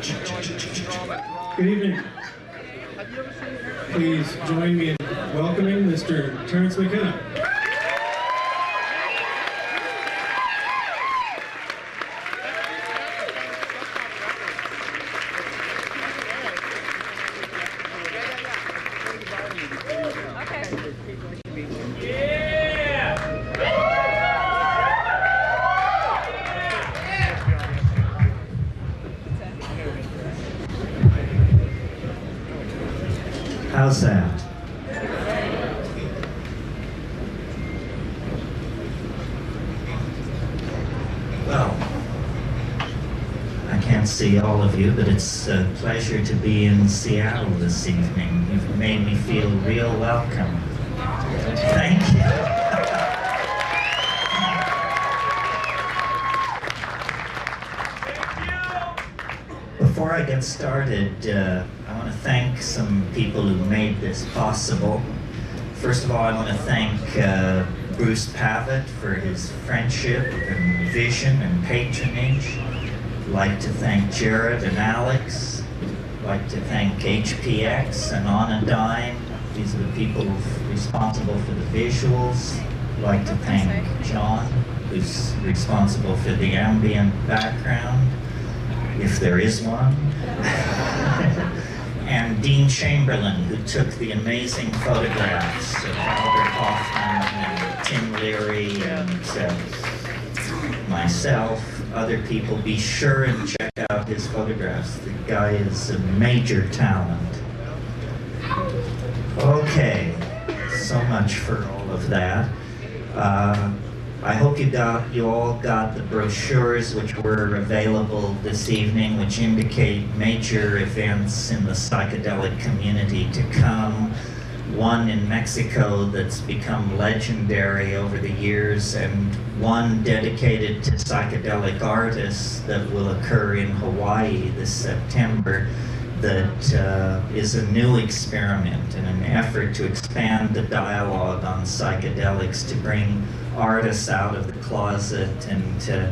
Good evening. Please join me in welcoming Mr. Terence McKenna. How's that? Well, I can't see all of you, but it's a pleasure to be in Seattle this evening. You've made me feel real welcome. Thank you. Before I get started, I want to thank some people who made this possible. First of all, I want to thank Bruce Pavitt for his friendship and vision and patronage. I'd like to thank Jared and Alex. I'd like to thank HPX and On a Dime. These are the people responsible for the visuals. I'd like to thank John, who's responsible for the ambient background, if there is one. And Dean Chamberlain, who took the amazing photographs of Albert Hoffman and Tim Leary and myself, other people. Be sure and check out his photographs. The guy is a major talent. Okay, so much for all of that. I hope you all got the brochures which were available this evening, which indicate major events in the psychedelic community to come. One in Mexico that's become legendary over the years, and one dedicated to psychedelic artists that will occur in Hawaii this September, that is a new experiment in an effort to expand the dialogue on psychedelics, to bring artists out of the closet and to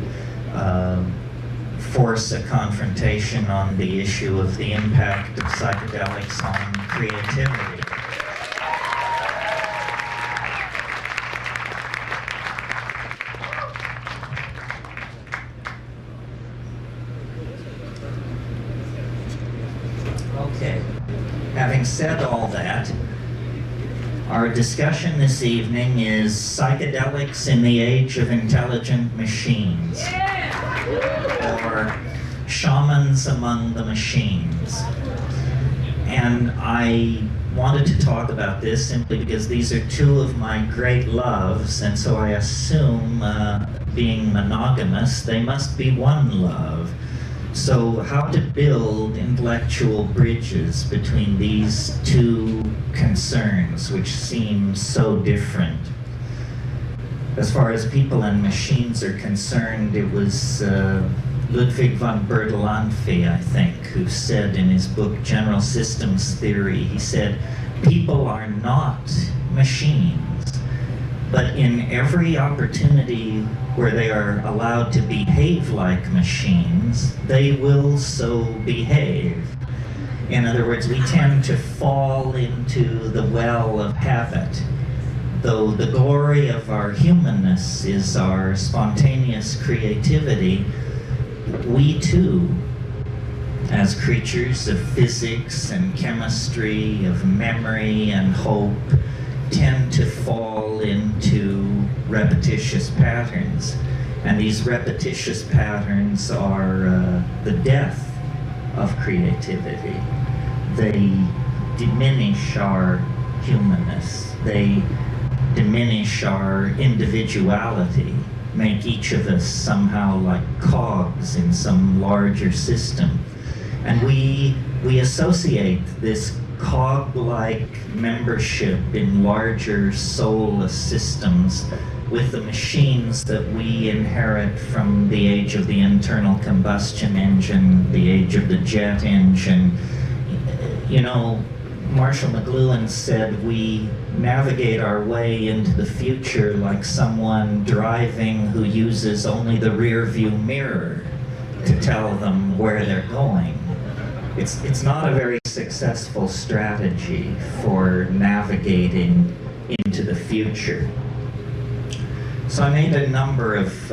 force a confrontation on the issue of the impact of psychedelics on creativity. Okay, having said all that, our discussion this evening is psychedelics in the age of intelligent machines, or shamans among the machines. And I wanted to talk about this simply because these are two of my great loves, and so I assume, being monogamous, they must be one love. So how to build intellectual bridges between these two concerns, which seem so different. As far as people and machines are concerned, it was Ludwig von Bertalanffy, I think, who said in his book General Systems Theory, he said, people are not machines, but in every opportunity where they are allowed to behave like machines, they will so behave. In other words, we tend to fall into the well of habit. Though the glory of our humanness is our spontaneous creativity, we too, as creatures of physics and chemistry, of memory and hope, tend to fall into repetitious patterns. And these repetitious patterns are the death of creativity. They diminish our humanness. They diminish our individuality, make each of us somehow like cogs in some larger system. And we associate this cog-like membership in larger soulless systems with the machines that we inherit from the age of the internal combustion engine, the age of the jet engine. You know, Marshall McLuhan said we navigate our way into the future like someone driving who uses only the rear view mirror to tell them where they're going. It's not a very successful strategy for navigating into the future. So I made a number of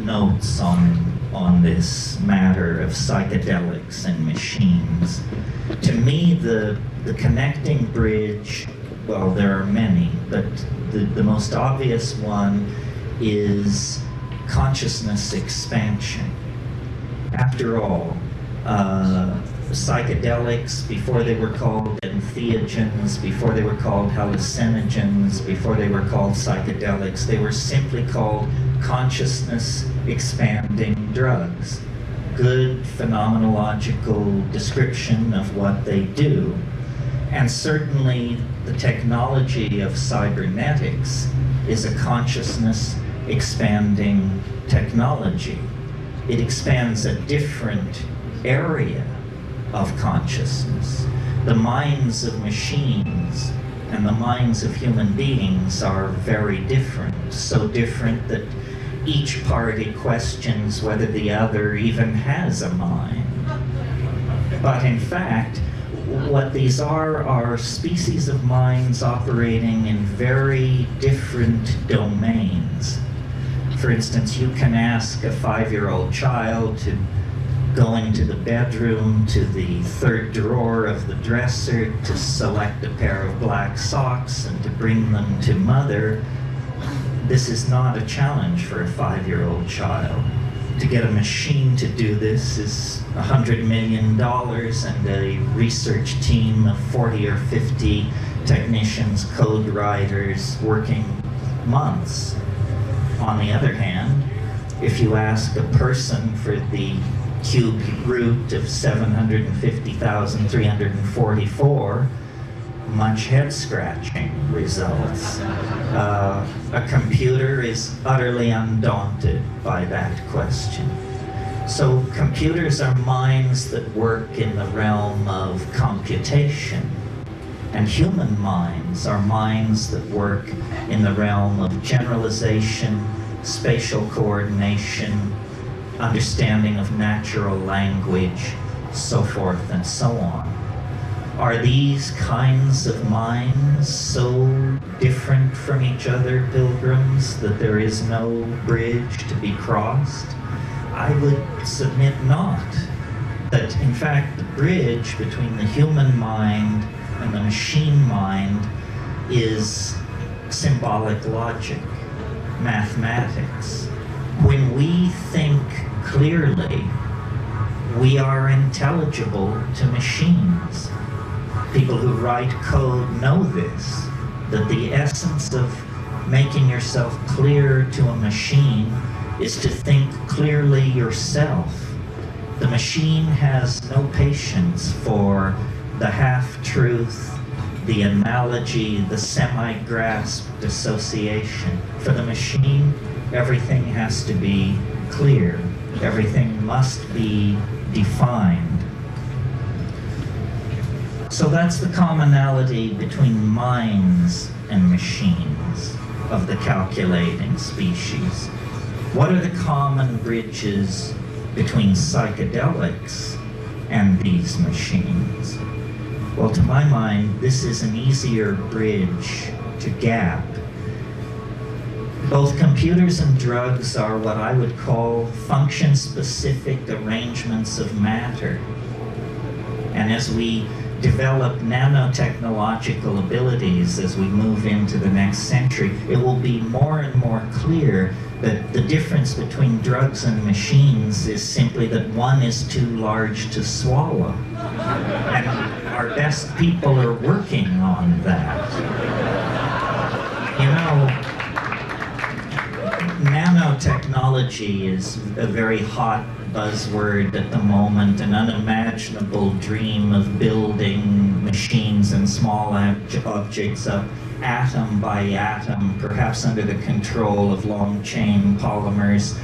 notes on this matter of psychedelics and machines. To me, the connecting bridge, well, there are many, but the most obvious one is consciousness expansion. After all, psychedelics, before they were called entheogens, before they were called hallucinogens, before they were called psychedelics, they were simply called consciousness expanding drugs. Good phenomenological description of what they do. And certainly the technology of cybernetics is a consciousness expanding technology. It expands a different area of consciousness. The minds of machines and the minds of human beings are very different, so different that each party questions whether the other even has a mind. But in fact, what these are species of minds operating in very different domains. For instance, you can ask a 5-year-old child to go into the bedroom, to the third drawer of the dresser, to select a pair of black socks and to bring them to mother. This is not a challenge for a 5-year-old child. To get a machine to do this is $100 million and a research team of 40 or 50 technicians, code writers, working months. On the other hand, if you ask a person for the cubed root of 750,344, much head-scratching results. A computer is utterly undaunted by that question. So computers are minds that work in the realm of computation, and human minds are minds that work in the realm of generalization, spatial coordination, understanding of natural language, so forth and so on. Are these kinds of minds so different from each other, pilgrims, that there is no bridge to be crossed? I would submit not. That in fact the bridge between the human mind and the machine mind is symbolic logic, mathematics. When we think clearly, we are intelligible to machines. People who write code know this, that the essence of making yourself clear to a machine is to think clearly yourself. The machine has no patience for the half-truth, the analogy, the semi-grasped association. For the machine, everything has to be clear. Everything must be defined. So that's the commonality between minds and machines of the calculating species. What are the common bridges between psychedelics and these machines? Well, to my mind, this is an easier bridge to gap. Both computers and drugs are what I would call function-specific arrangements of matter. And as we develop nanotechnological abilities as we move into the next century, it will be more and more clear that the difference between drugs and machines is simply that one is too large to swallow. And our best people are working on that. You know, nanotechnology is a very hot buzzword at the moment, an unimaginable dream of building machines and small objects up atom by atom, perhaps under the control of long-chain polymers,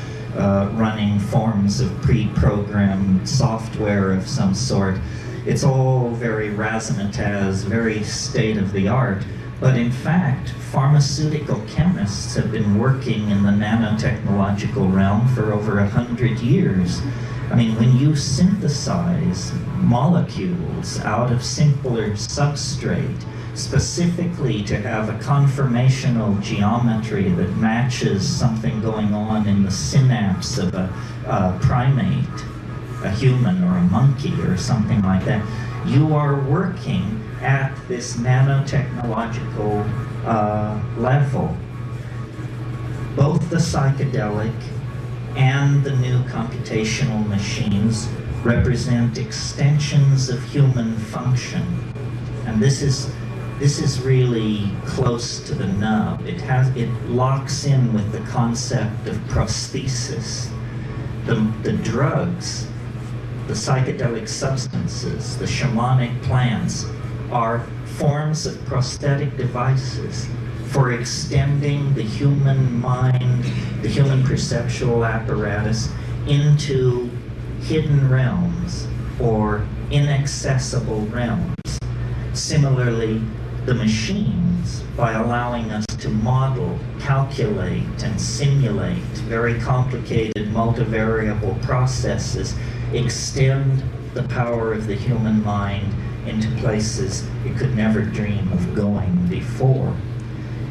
running forms of pre-programmed software of some sort. It's all very razzmatazz, very state-of-the-art, but in fact, pharmaceutical chemists have been working in the nanotechnological realm for over 100 years. I mean, when you synthesize molecules out of simpler substrate, specifically to have a conformational geometry that matches something going on in the synapse of a primate, a human or a monkey or something like that, you are working at this nanotechnological level. Both the psychedelic and the new computational machines represent extensions of human function. And this is really close to the nub. It locks in with the concept of prosthesis. The drugs, the psychedelic substances, the shamanic plants are forms of prosthetic devices for extending the human mind, the human perceptual apparatus into hidden realms or inaccessible realms. Similarly, the machines, by allowing us to model, calculate, and simulate very complicated multivariable processes, extend the power of the human mind into places it could never dream of going before.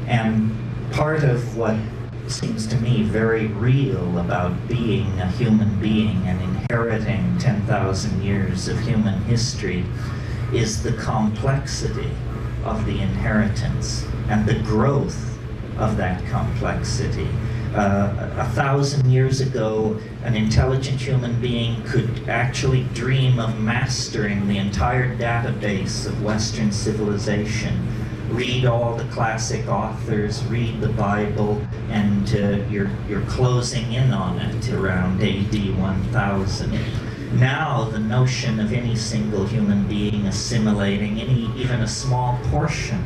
And part of what seems to me very real about being a human being and inheriting 10,000 years of human history is the complexity of the inheritance and the growth of that complexity. 1,000 years ago, an intelligent human being could actually dream of mastering the entire database of Western civilization. Read all the classic authors, read the Bible, and you're closing in on it around AD 1000. Now the notion of any single human being assimilating even a small portion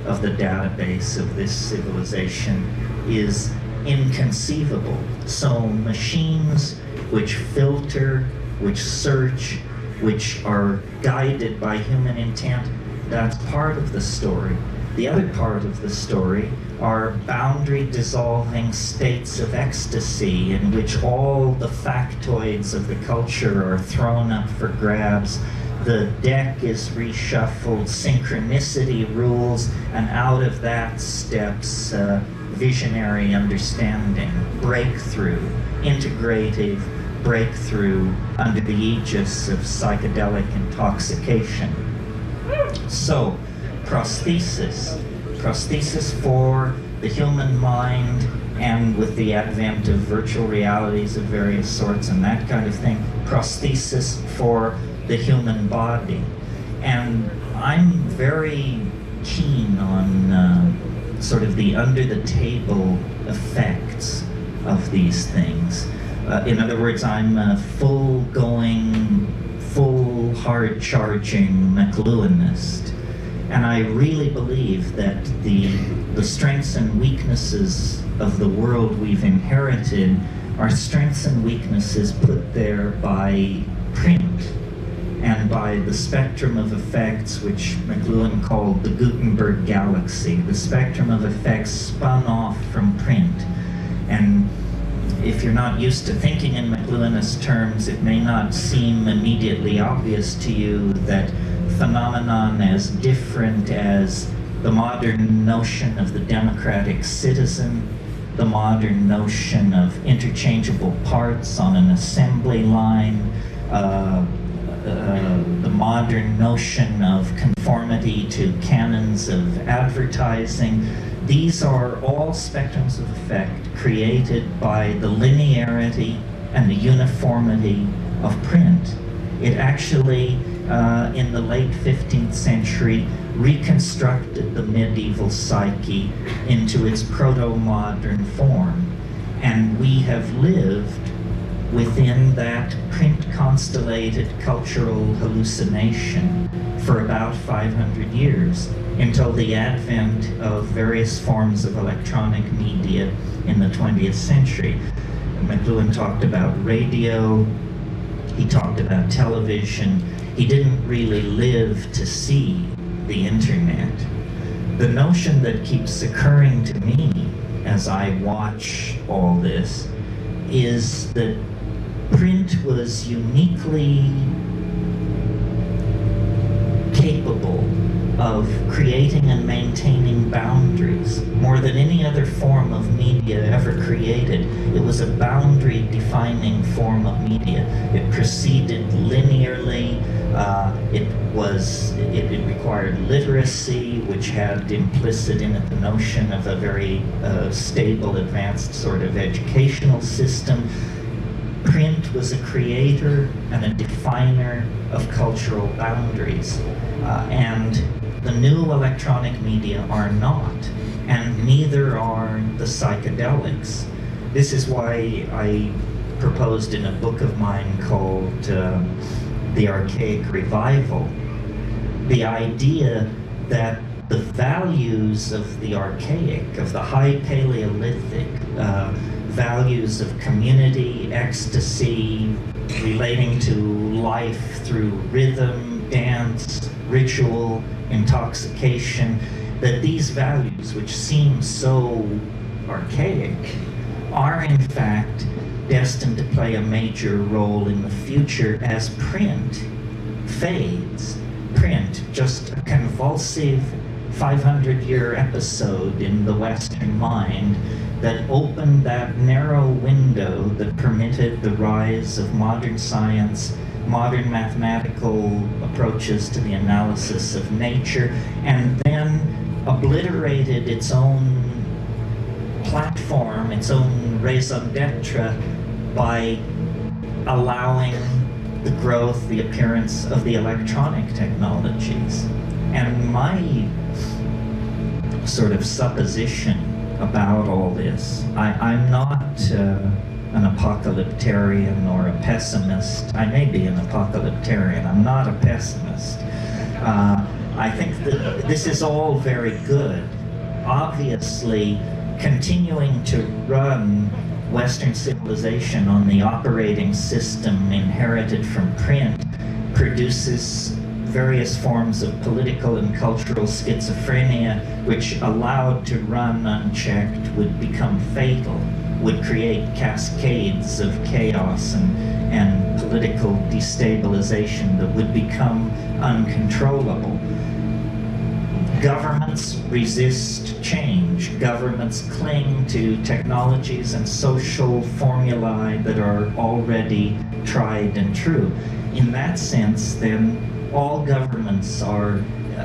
of the database of this civilization is inconceivable. So machines which filter, which search, which are guided by human intent, that's part of the story. The other part of the story are boundary-dissolving states of ecstasy in which all the factoids of the culture are thrown up for grabs. The deck is reshuffled, synchronicity rules, and out of that steps visionary understanding, breakthrough, integrative breakthrough under the aegis of psychedelic intoxication. So, prosthesis for the human mind, and with the advent of virtual realities of various sorts and that kind of thing, prosthesis for the human body. And I'm very keen on sort of the under-the-table effects of these things. In other words, I'm a full-going, full hard-charging McLuhanist. And I really believe that the strengths and weaknesses of the world we've inherited are strengths and weaknesses put there by print and by the spectrum of effects, which McLuhan called the Gutenberg galaxy, the spectrum of effects spun off from print. And if you're not used to thinking in McLuhanist terms, it may not seem immediately obvious to you that phenomenon as different as the modern notion of the democratic citizen, the modern notion of interchangeable parts on an assembly line, the modern notion of conformity to canons of advertising. These are all spectrums of effect created by the linearity and the uniformity of print. It actually, in the late 15th century, reconstructed the medieval psyche into its proto-modern form. And we have lived within that print-constellated cultural hallucination for about 500 years, until the advent of various forms of electronic media in the 20th century. McLuhan talked about radio, he talked about television. He didn't really live to see the internet. The notion that keeps occurring to me as I watch all this is that print was uniquely capable of creating and maintaining boundaries more than any other form of media ever created. It was a boundary-defining form of media. It proceeded linearly. It required literacy, which had implicit in it the notion of a very stable, advanced sort of educational system. Print was a creator and a definer of cultural boundaries. And the new electronic media are not, and neither are the psychedelics. This is why I proposed in a book of mine called The Archaic Revival, the idea that the values of the archaic, of the high Paleolithic, values of community, ecstasy, relating to life through rhythm, dance, ritual, intoxication, that these values, which seem so archaic, are in fact destined to play a major role in the future as print fades. Print, just a convulsive 500-year episode in the Western mind that opened that narrow window that permitted the rise of modern science, modern mathematical approaches to the analysis of nature, and then obliterated its own platform, its own raison d'etre, by allowing the growth, the appearance of the electronic technologies. And my sort of supposition about all this, I'm not an apocalyptarian or a pessimist. I may be an apocalyptarian, I'm not a pessimist. I think that this is all very good. Obviously, continuing to run Western civilization on the operating system inherited from print produces various forms of political and cultural schizophrenia, which allowed to run unchecked would become fatal, would create cascades of chaos and political destabilization that would become uncontrollable. Governments resist change. Governments cling to technologies and social formulae that are already tried and true. In that sense, then, all governments are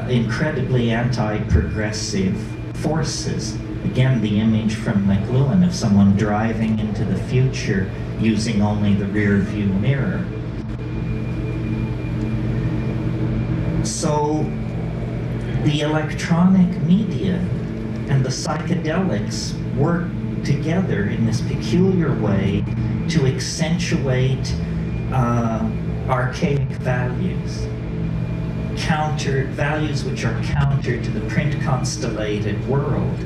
incredibly anti-progressive forces. Again, the image from McLuhan of someone driving into the future using only the rear view mirror. So, the electronic media and the psychedelics work together in this peculiar way to accentuate archaic values, values which are counter to the print constellated world.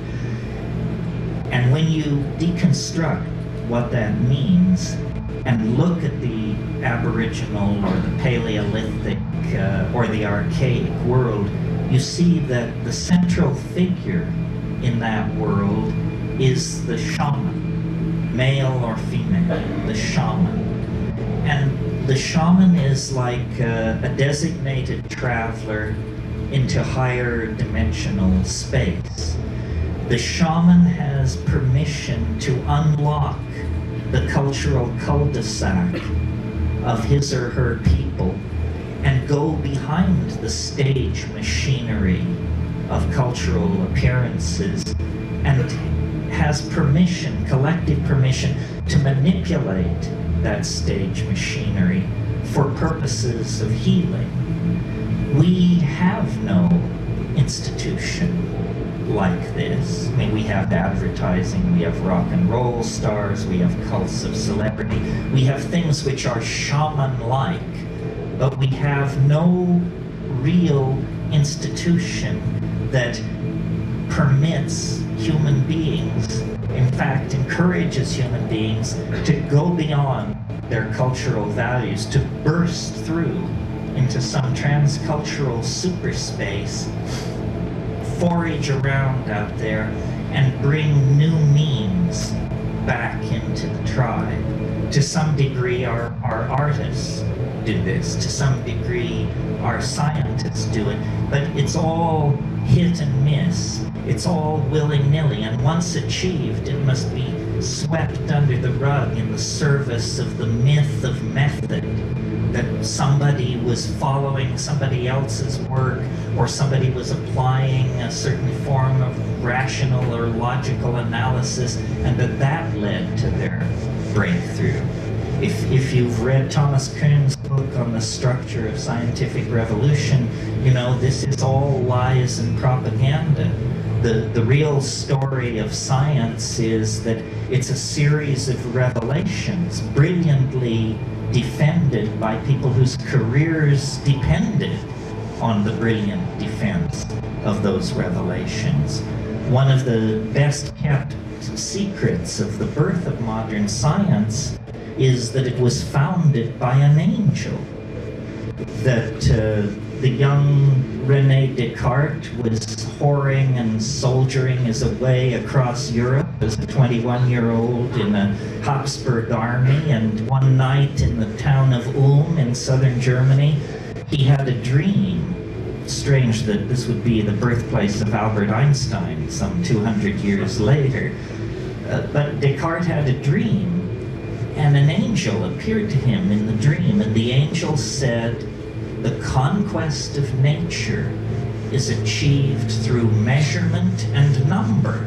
And when you deconstruct what that means and look at the Aboriginal or the Paleolithic or the archaic world, you see that the central figure in that world is the shaman, male or female, the shaman. And the shaman is like a designated traveler into higher dimensional space. The shaman has permission to unlock the cultural cul-de-sac of his or her people and go behind the stage machinery of cultural appearances, and has permission, collective permission, to manipulate that stage machinery for purposes of healing. We have no institution like this. I mean, we have advertising, we have rock and roll stars, we have cults of celebrity, we have things which are shaman-like, but we have no real institution that permits human beings, in fact encourages human beings to go beyond their cultural values, to burst through into some transcultural superspace, forage around out there, and bring new means back into the tribe. To some degree, our our artists do this. To some degree, our scientists do it. But it's all hit and miss. It's all willy-nilly. And once achieved, it must be swept under the rug in the service of the myth of method, that somebody was following somebody else's work, or somebody was applying a certain form of rational or logical analysis, and that led to their breakthrough. If you've read Thomas Kuhn's book on the structure of scientific revolution, you know this is all lies and propaganda. The real story of science is that it's a series of revelations, brilliantly defended by people whose careers depended on the brilliant defense of those revelations. One of the best kept secrets of the birth of modern science is that it was founded by an angel. That the young René Descartes was whoring and soldiering his way across Europe as a 21-year-old in a Habsburg army, and one night in the town of Ulm in southern Germany, he had a dream. Strange that this would be the birthplace of Albert Einstein some 200 years later. But Descartes had a dream, and an angel appeared to him in the dream, and the angel said, "The conquest of nature is achieved through measurement and number."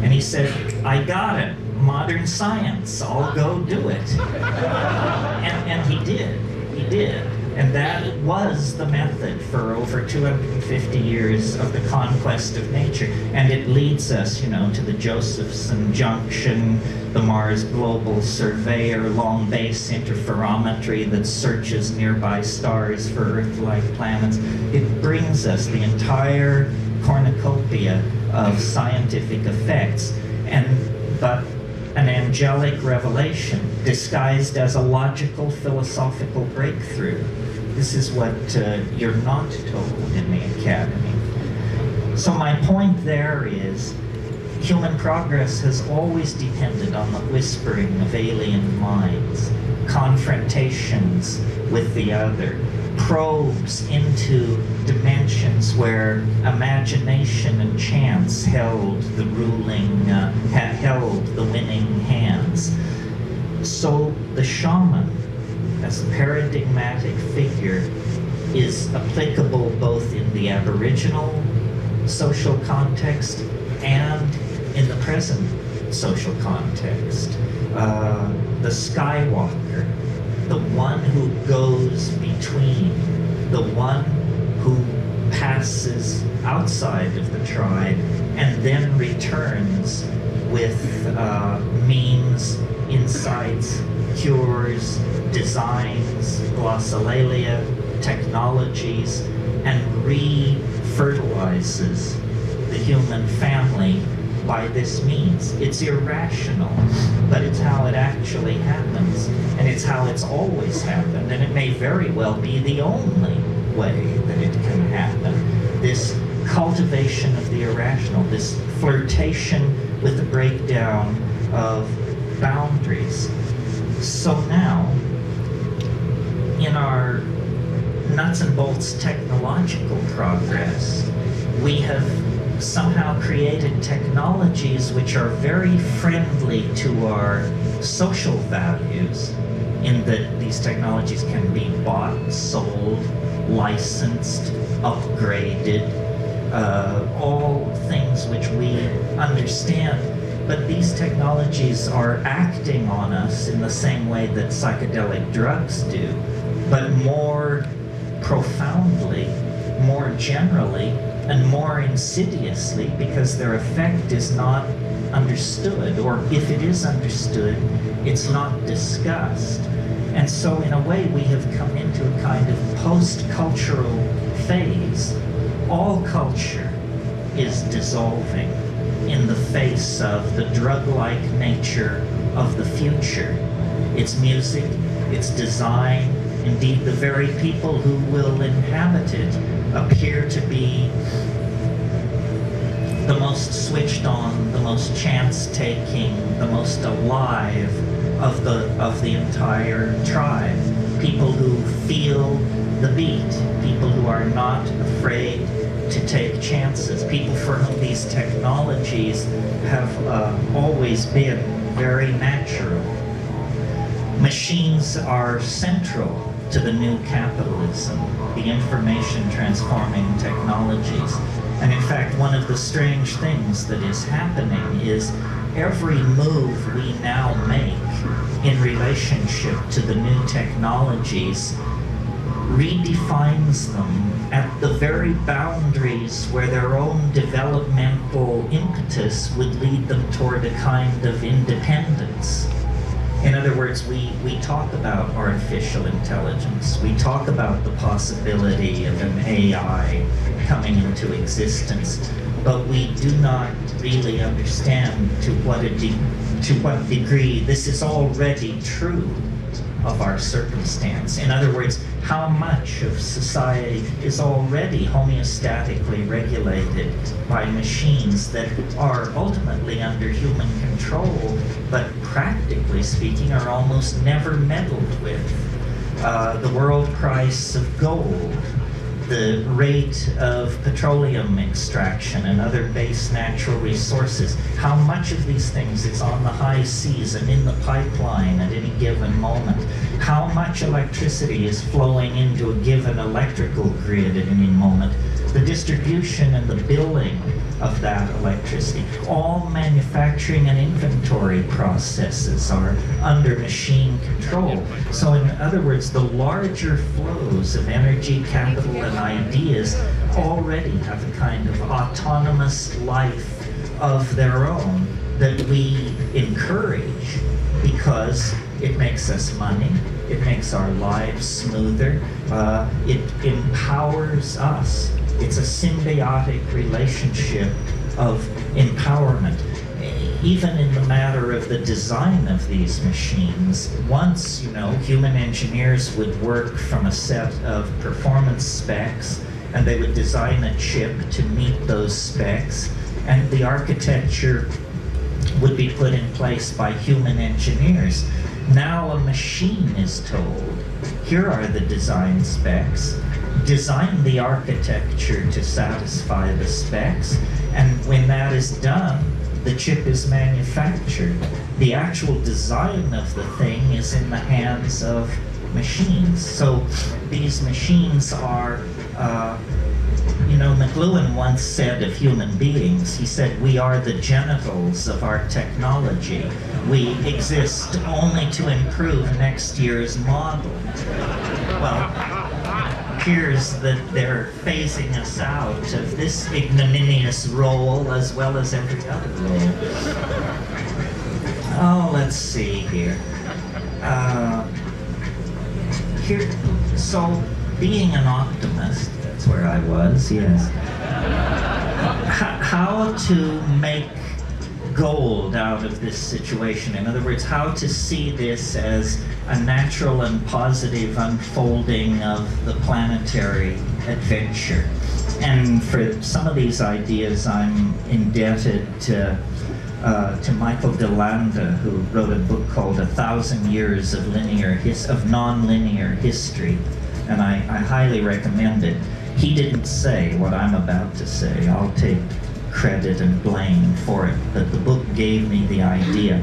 And he said, "I got it, modern science, I'll go do it." And he did. And that was the method for over 250 years of the conquest of nature. And it leads us, to the Josephson Junction, the Mars Global Surveyor, long base interferometry that searches nearby stars for Earth-like planets. It brings us the entire cornucopia of scientific effects, but an angelic revelation disguised as a logical philosophical breakthrough. This is what you're not told in the academy. So my point there is, human progress has always depended on the whispering of alien minds, confrontations with the other, probes into dimensions where imagination and chance held the winning hands. So the shaman, as a paradigmatic figure, is applicable both in the Aboriginal social context and in the present social context. The Skywalker, the one who goes between, the one who passes outside of the tribe and then returns with means, insights, cures, designs, glossolalia, technologies, and re-fertilizes the human family by this means. It's irrational, but it's how it actually happens, and it's how it's always happened, and it may very well be the only way that it can happen. This cultivation of the irrational, this flirtation with the breakdown of boundaries. So now, in our nuts and bolts technological progress, we have somehow created technologies which are very friendly to our social values, in that these technologies can be bought, sold, licensed, upgraded, all things which we understand. But these technologies are acting on us in the same way that psychedelic drugs do, but more profoundly, more generally, and more insidiously, because their effect is not understood, or if it is understood, it's not discussed. And so in a way we have come into a kind of post-cultural phase. All culture is dissolving in the face of the drug-like nature of the future. Its music, its design, indeed the very people who will inhabit it appear to be the most switched on, the most chance-taking, the most alive, of the entire tribe. People who feel the beat, people who are not afraid to take chances, people for whom these technologies have always been very natural. Machines are central to the new capitalism, the information transforming technologies. And in fact, one of the strange things that is happening is every move we now make in relationship to the new technologies redefines them at the very boundaries where their own developmental impetus would lead them toward a kind of independence. In other words, we talk about artificial intelligence. We talk about the possibility of an AI coming into existence, but we do not really understand to what degree this is already true of our circumstance. In other words, how much of society is already homeostatically regulated by machines that are ultimately under human control, but practically speaking are almost never meddled with. The world price of gold, the rate of petroleum extraction and other base natural resources, how much of these things is on the high seas and in the pipeline at any given moment, how much electricity is flowing into a given electrical grid at any moment, the distribution and the billing of that electricity. All manufacturing and inventory processes are under machine control. So in other words, the larger flows of energy, capital, and ideas already have a kind of autonomous life of their own that we encourage because it makes us money, it makes our lives smoother, it empowers us. It's a symbiotic relationship of empowerment. Even in the matter of the design of these machines, once, human engineers would work from a set of performance specs, and they would design a chip to meet those specs, and the architecture would be put in place by human engineers. Now a machine is told, here are the design specs, design the architecture to satisfy the specs, and when that is done, the chip is manufactured. The actual design of the thing is in the hands of machines. So these machines are, McLuhan once said of human beings, he said, we are the genitals of our technology. We exist only to improve next year's model. Well, appears that they're phasing us out of this ignominious role as well as every other role. Oh, let's see here. So being an optimist, that's where I was, yes. How to make gold out of this situation. In other words, how to see this as a natural and positive unfolding of the planetary adventure. And for some of these ideas, I'm indebted to Michael DeLanda, who wrote a book called 1,000 Years of Non-Linear History, and I highly recommend it. He didn't say what I'm about to say. I'll take credit and blame for it, but the book gave me the idea.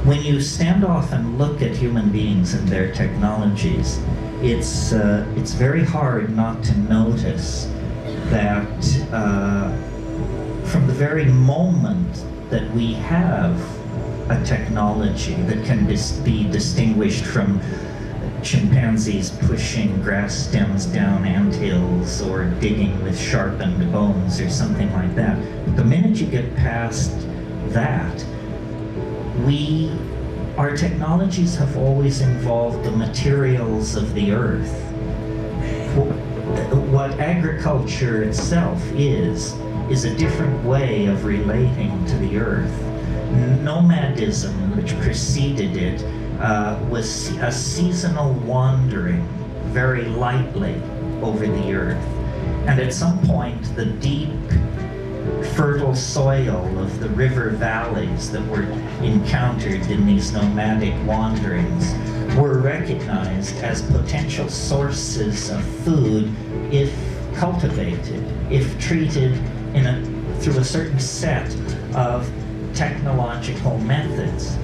When you stand off and look at human beings and their technologies, it's very hard not to notice that from the very moment that we have a technology that can be distinguished from chimpanzees pushing grass stems down anthills or digging with sharpened bones or something like that. But the minute you get past that, our technologies have always involved the materials of the earth. What agriculture itself is a different way of relating to the earth. Nomadism, which preceded it, was a seasonal wandering very lightly over the earth. And at some point, the deep fertile soil of the river valleys that were encountered in these nomadic wanderings were recognized as potential sources of food if cultivated, if treated through a certain set of technological methods.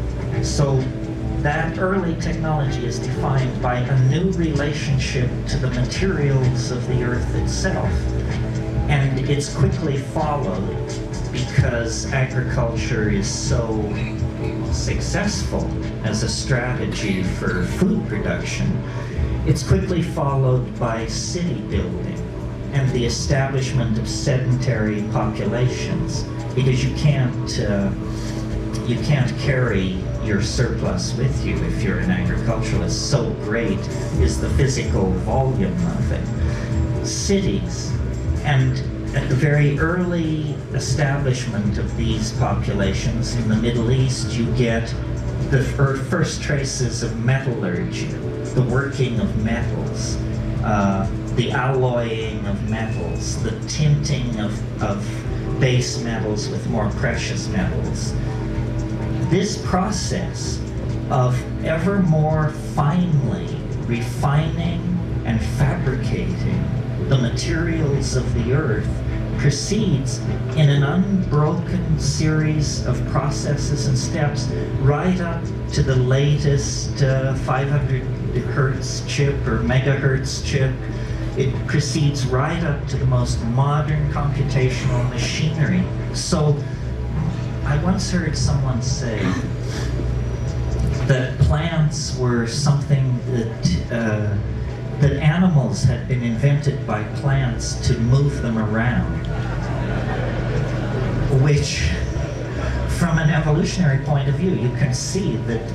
So that early technology is defined by a new relationship to the materials of the earth itself. And it's quickly followed, because agriculture is so successful as a strategy for food production, it's quickly followed by city building and the establishment of sedentary populations, because you can't carry your surplus with you if you're an agriculturalist. So great is the physical volume of it. Cities, and at the very early establishment of these populations in the Middle East, you get the first traces of metallurgy, the working of metals, the alloying of metals, the tinting of base metals with more precious metals. This process of ever more finely refining and fabricating the materials of the earth proceeds in an unbroken series of processes and steps right up to the latest 500 hertz chip or megahertz chip. It proceeds right up to the most modern computational machinery. So I once heard someone say that plants were something that animals had been invented by plants to move them around, which, from an evolutionary point of view, you can see that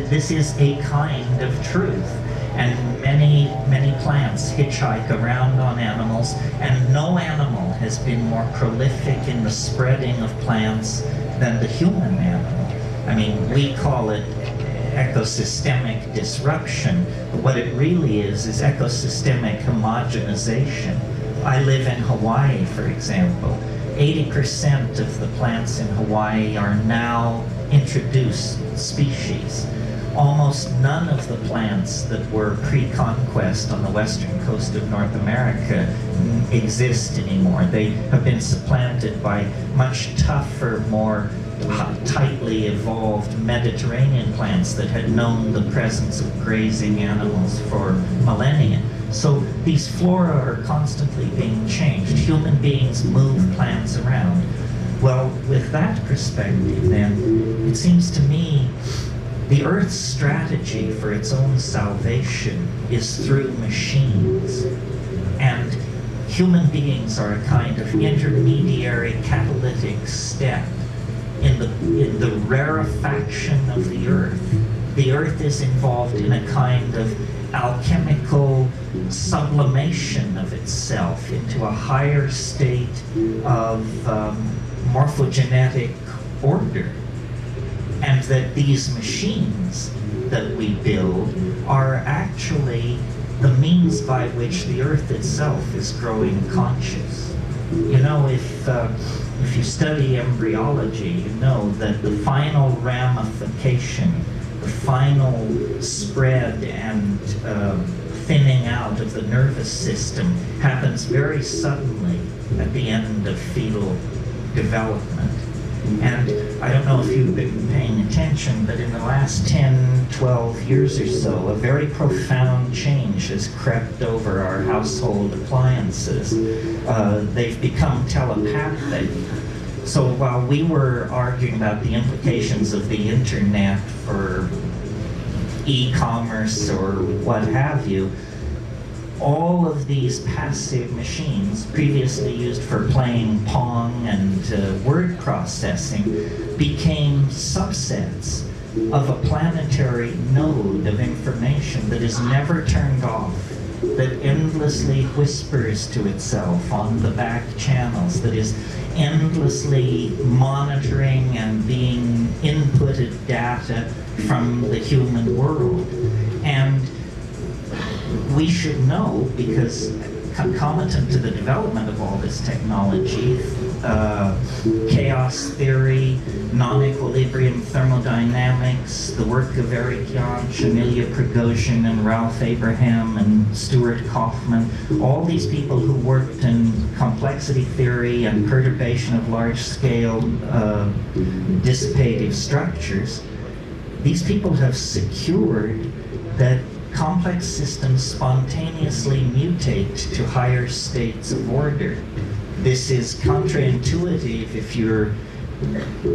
this is a kind of truth. And many plants hitchhike around on animals, and no animal has been more prolific in the spreading of plants than the human animal. I mean, we call it ecosystemic disruption, but what it really is ecosystemic homogenization. I live in Hawaii, for example. 80% of the plants in Hawaii are now introduced species. Almost none of the plants that were pre-conquest on the western coast of North America exist anymore. They have been supplanted by much tougher, more tightly evolved Mediterranean plants that had known the presence of grazing animals for millennia. So these flora are constantly being changed. Human beings move plants around. Well, with that perspective, then, it seems to me the Earth's strategy for its own salvation is through machines. And human beings are a kind of intermediary catalytic step in the rarefaction of the Earth. The Earth is involved in a kind of alchemical sublimation of itself into a higher state of morphogenetic order. And that these machines that we build are actually the means by which the Earth itself is growing conscious. You know, if you study embryology, you know that the final ramification, the final spread and thinning out of the nervous system happens very suddenly at the end of fetal development. And I don't know if you've been paying attention, but in the last 10, 12 years or so, a very profound change has crept over our household appliances. They've become telepathic. So while we were arguing about the implications of the internet for e-commerce or what have you, all of these passive machines, previously used for playing Pong and word processing, became subsets of a planetary node of information that is never turned off, that endlessly whispers to itself on the back channels, that is endlessly monitoring and being inputted data from the human world. And we should know, because concomitant to the development of all this technology, chaos theory, non-equilibrium thermodynamics, the work of Eric Jantsch, Emilia Prigozhin, and Ralph Abraham, and Stuart Kaufman, all these people who worked in complexity theory and perturbation of large-scale dissipative structures, these people have secured that complex systems spontaneously mutate to higher states of order. This is counterintuitive if you're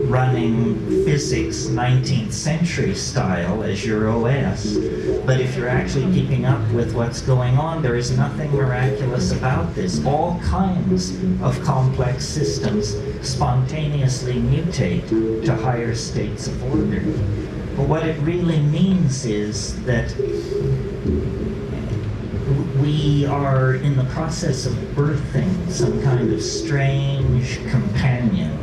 running physics 19th century style as your OS. But if you're actually keeping up with what's going on, there is nothing miraculous about this. All kinds of complex systems spontaneously mutate to higher states of order. But what it really means is that we are in the process of birthing some kind of strange companion.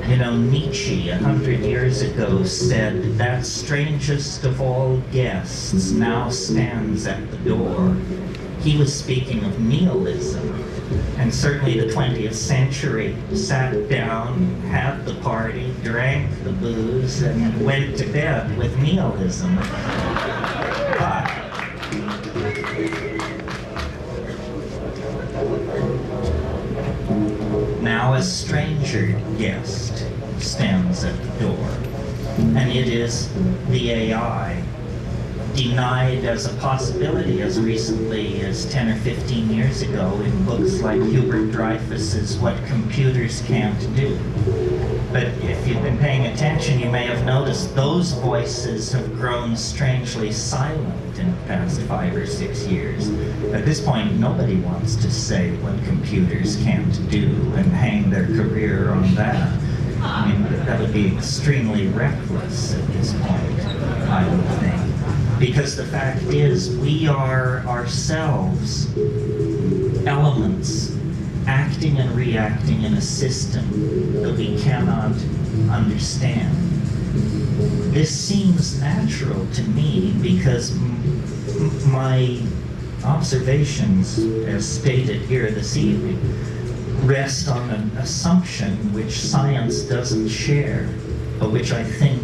You know, Nietzsche, 100 years ago, said, "That strangest of all guests now stands at the door." He was speaking of nihilism. And certainly the 20th century sat down, had the party, drank the booze, and went to bed with nihilism. But now a stranger guest stands at the door, and it is the AI, denied as a possibility as recently as 10 or 15 years ago in books like Hubert Dreyfus's What Computers Can't Do. But if you've been paying attention, you may have noticed those voices have grown strangely silent in the past 5 or 6 years. At this point, nobody wants to say what computers can't do and hang their career on that. I mean, that would be extremely reckless at this point, I would think. Because the fact is, we are ourselves elements acting and reacting in a system that we cannot understand. This seems natural to me because my observations, as stated here this evening, rest on an assumption which science doesn't share, but which I think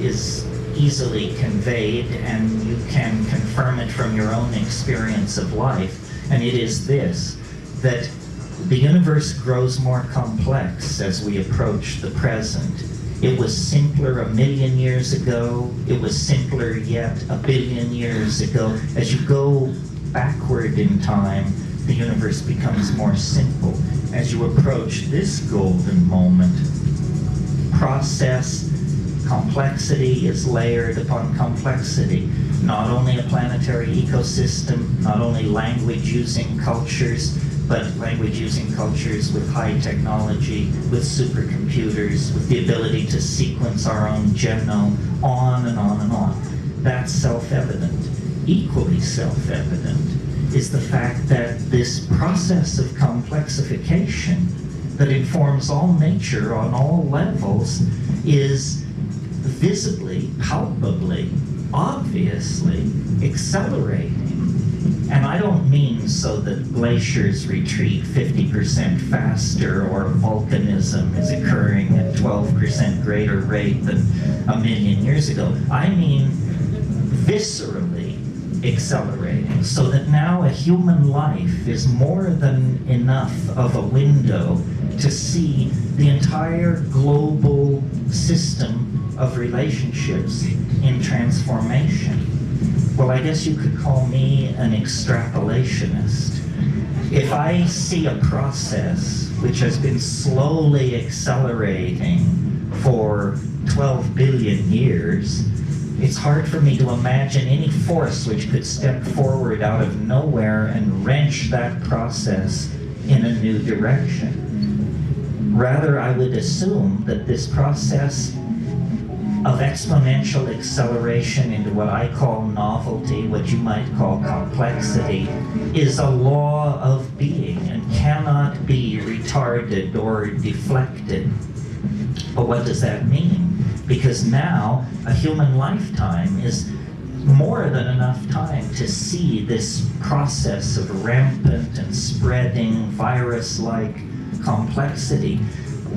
is easily conveyed, and you can confirm it from your own experience of life, and it is this, that the universe grows more complex as we approach the present. It was simpler 1,000,000 years ago, it was simpler yet 1,000,000,000 years ago. As you go backward in time, the universe becomes more simple. As you approach this golden moment, process, complexity is layered upon complexity. Not only a planetary ecosystem, not only language-using cultures, but language-using cultures with high technology, with supercomputers, with the ability to sequence our own genome, on and on and on. That's self-evident. Equally self-evident is the fact that this process of complexification that informs all nature on all levels is visibly, palpably, obviously accelerating. And I don't mean so that glaciers retreat 50% faster or volcanism is occurring at 12% greater rate than 1,000,000 years ago. I mean viscerally accelerating, so that now a human life is more than enough of a window to see the entire global system of relationships in transformation. Well, I guess you could call me an extrapolationist. If I see a process which has been slowly accelerating for 12 billion years, it's hard for me to imagine any force which could step forward out of nowhere and wrench that process in a new direction. Rather, I would assume that this process of exponential acceleration into what I call novelty, what you might call complexity, is a law of being and cannot be retarded or deflected. But what does that mean? Because now a human lifetime is more than enough time to see this process of rampant and spreading virus-like complexity.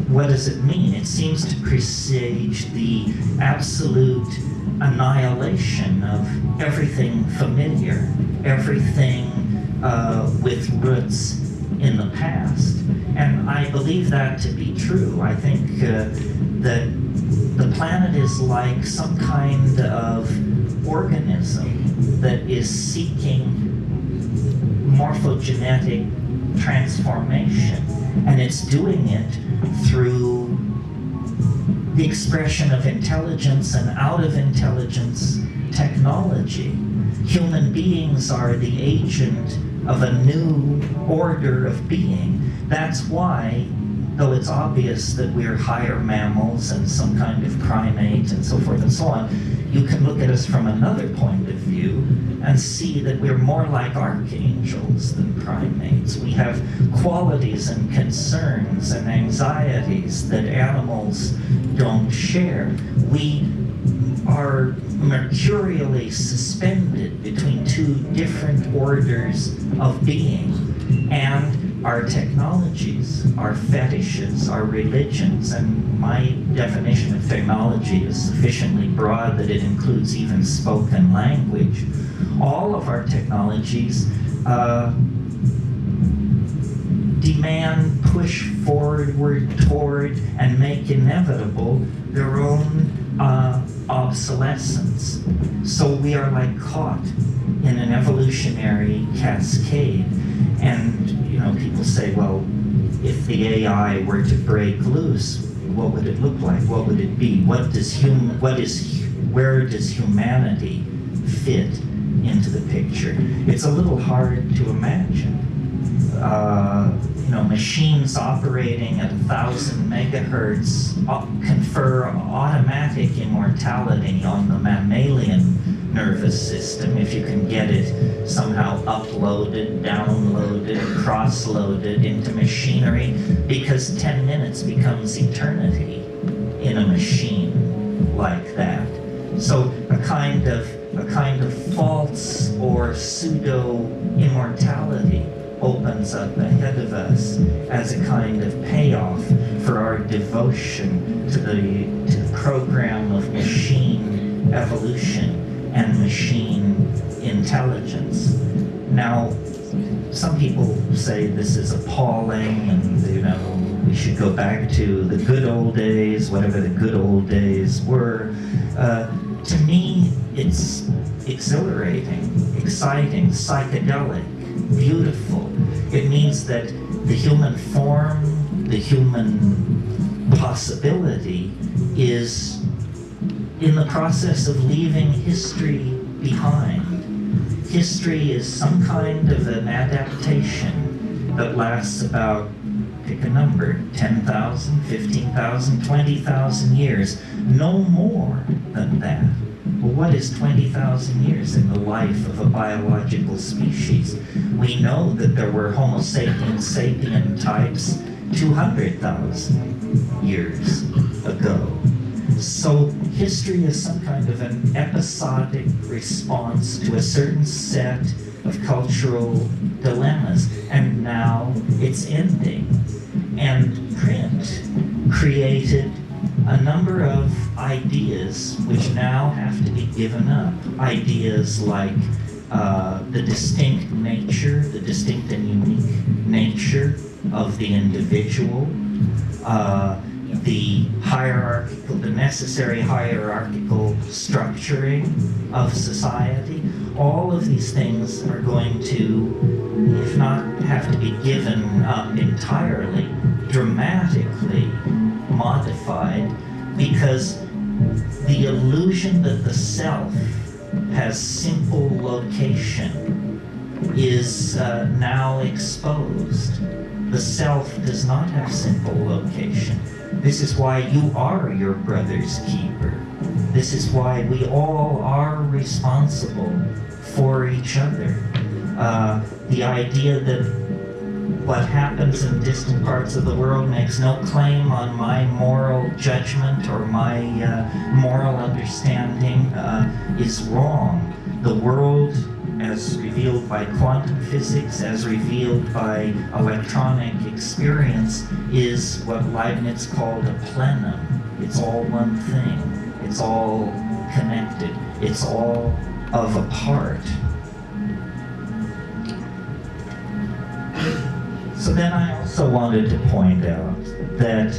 What does it mean? It seems to presage the absolute annihilation of everything familiar, everything with roots in the past. And I believe that to be true. I think that the planet is like some kind of organism that is seeking morphogenetic transformation, and it's doing it through the expression of intelligence and out of intelligence technology. Human beings are the agent of a new order of being. That's why, though it's obvious that we're higher mammals and some kind of primate and so forth and so on, you can look at us from another point of view and see that we're more like archangels than primates. We have qualities and concerns and anxieties that animals don't share. We are mercurially suspended between two different orders of being, and our technologies, our fetishes, our religions, and my definition of technology is sufficiently broad that it includes even spoken language. All of our technologies demand, push forward toward, and make inevitable their own obsolescence. So we are like caught in an evolutionary cascade. And people say, well, if the AI were to break loose, what would it look like? What would it be? Where does humanity fit into the picture? It's a little hard to imagine. Machines operating at 1,000 megahertz confer automatic immortality on the mammalian nervous system if you can get it somehow uploaded, downloaded, cross-loaded into machinery, because 10 minutes becomes eternity in a machine like that. So a kind of false or pseudo-immortality opens up ahead of us as a kind of payoff for our devotion to the program of machine evolution and machine intelligence. Now, some people say this is appalling, and we should go back to the good old days, whatever the good old days were. To me, it's exhilarating, exciting, psychedelic, beautiful. It means that the human form, the human possibility is in the process of leaving history behind. History is some kind of an adaptation that lasts about, pick a number, 10,000, 15,000, 20,000 years, no more than that. Well, what is 20,000 years in the life of a biological species? We know that there were Homo sapiens sapien types 200,000 years ago. So history is some kind of an episodic response to a certain set of cultural dilemmas, and now it's ending. And print created a number of ideas which now have to be given up. Ideas like the distinct nature, the distinct and unique nature of the individual, the hierarchical, the necessary hierarchical structuring of society. All of these things are going to, if not have to be given up entirely, dramatically modified, because the illusion that the self has simple location is now exposed. The self does not have simple location. This is why you are your brother's keeper. This is why we all are responsible for each other. The idea that what happens in distant parts of the world makes no claim on my moral judgment or my moral understanding is wrong. The world, as revealed by quantum physics, as revealed by electronic experience, is what Leibniz called a plenum. It's all one thing. It's all connected. It's all of a part. So then I also wanted to point out that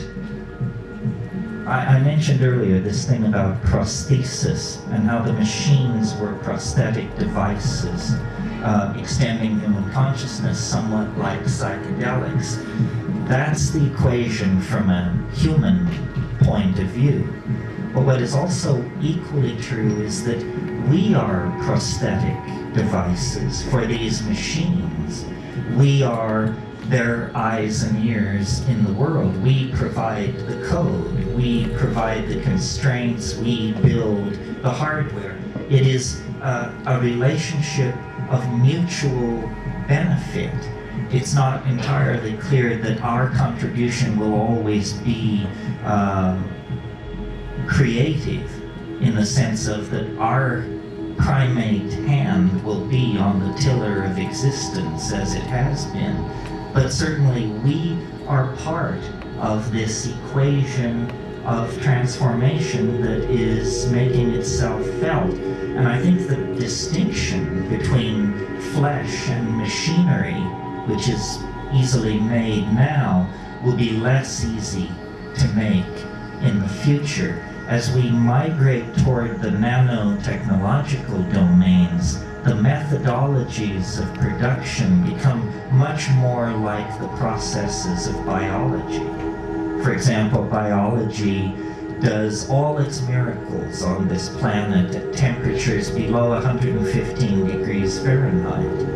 I mentioned earlier this thing about prosthesis and how the machines were prosthetic devices, extending human consciousness somewhat like psychedelics. That's the equation from a human point of view. But what is also equally true is that we are prosthetic devices for these machines. We are their eyes and ears in the world. We provide the code. We provide the constraints. We build the hardware. It is a relationship of mutual benefit. It's not entirely clear that our contribution will always be creative, in the sense of that our primate hand will be on the tiller of existence as it has been. But certainly we are part of this equation of transformation that is making itself felt. And I think the distinction between flesh and machinery, which is easily made now, will be less easy to make in the future. As we migrate toward the nanotechnological domains, the methodologies of production become much more like the processes of biology. For example, biology does all its miracles on this planet at temperatures below 115 degrees Fahrenheit.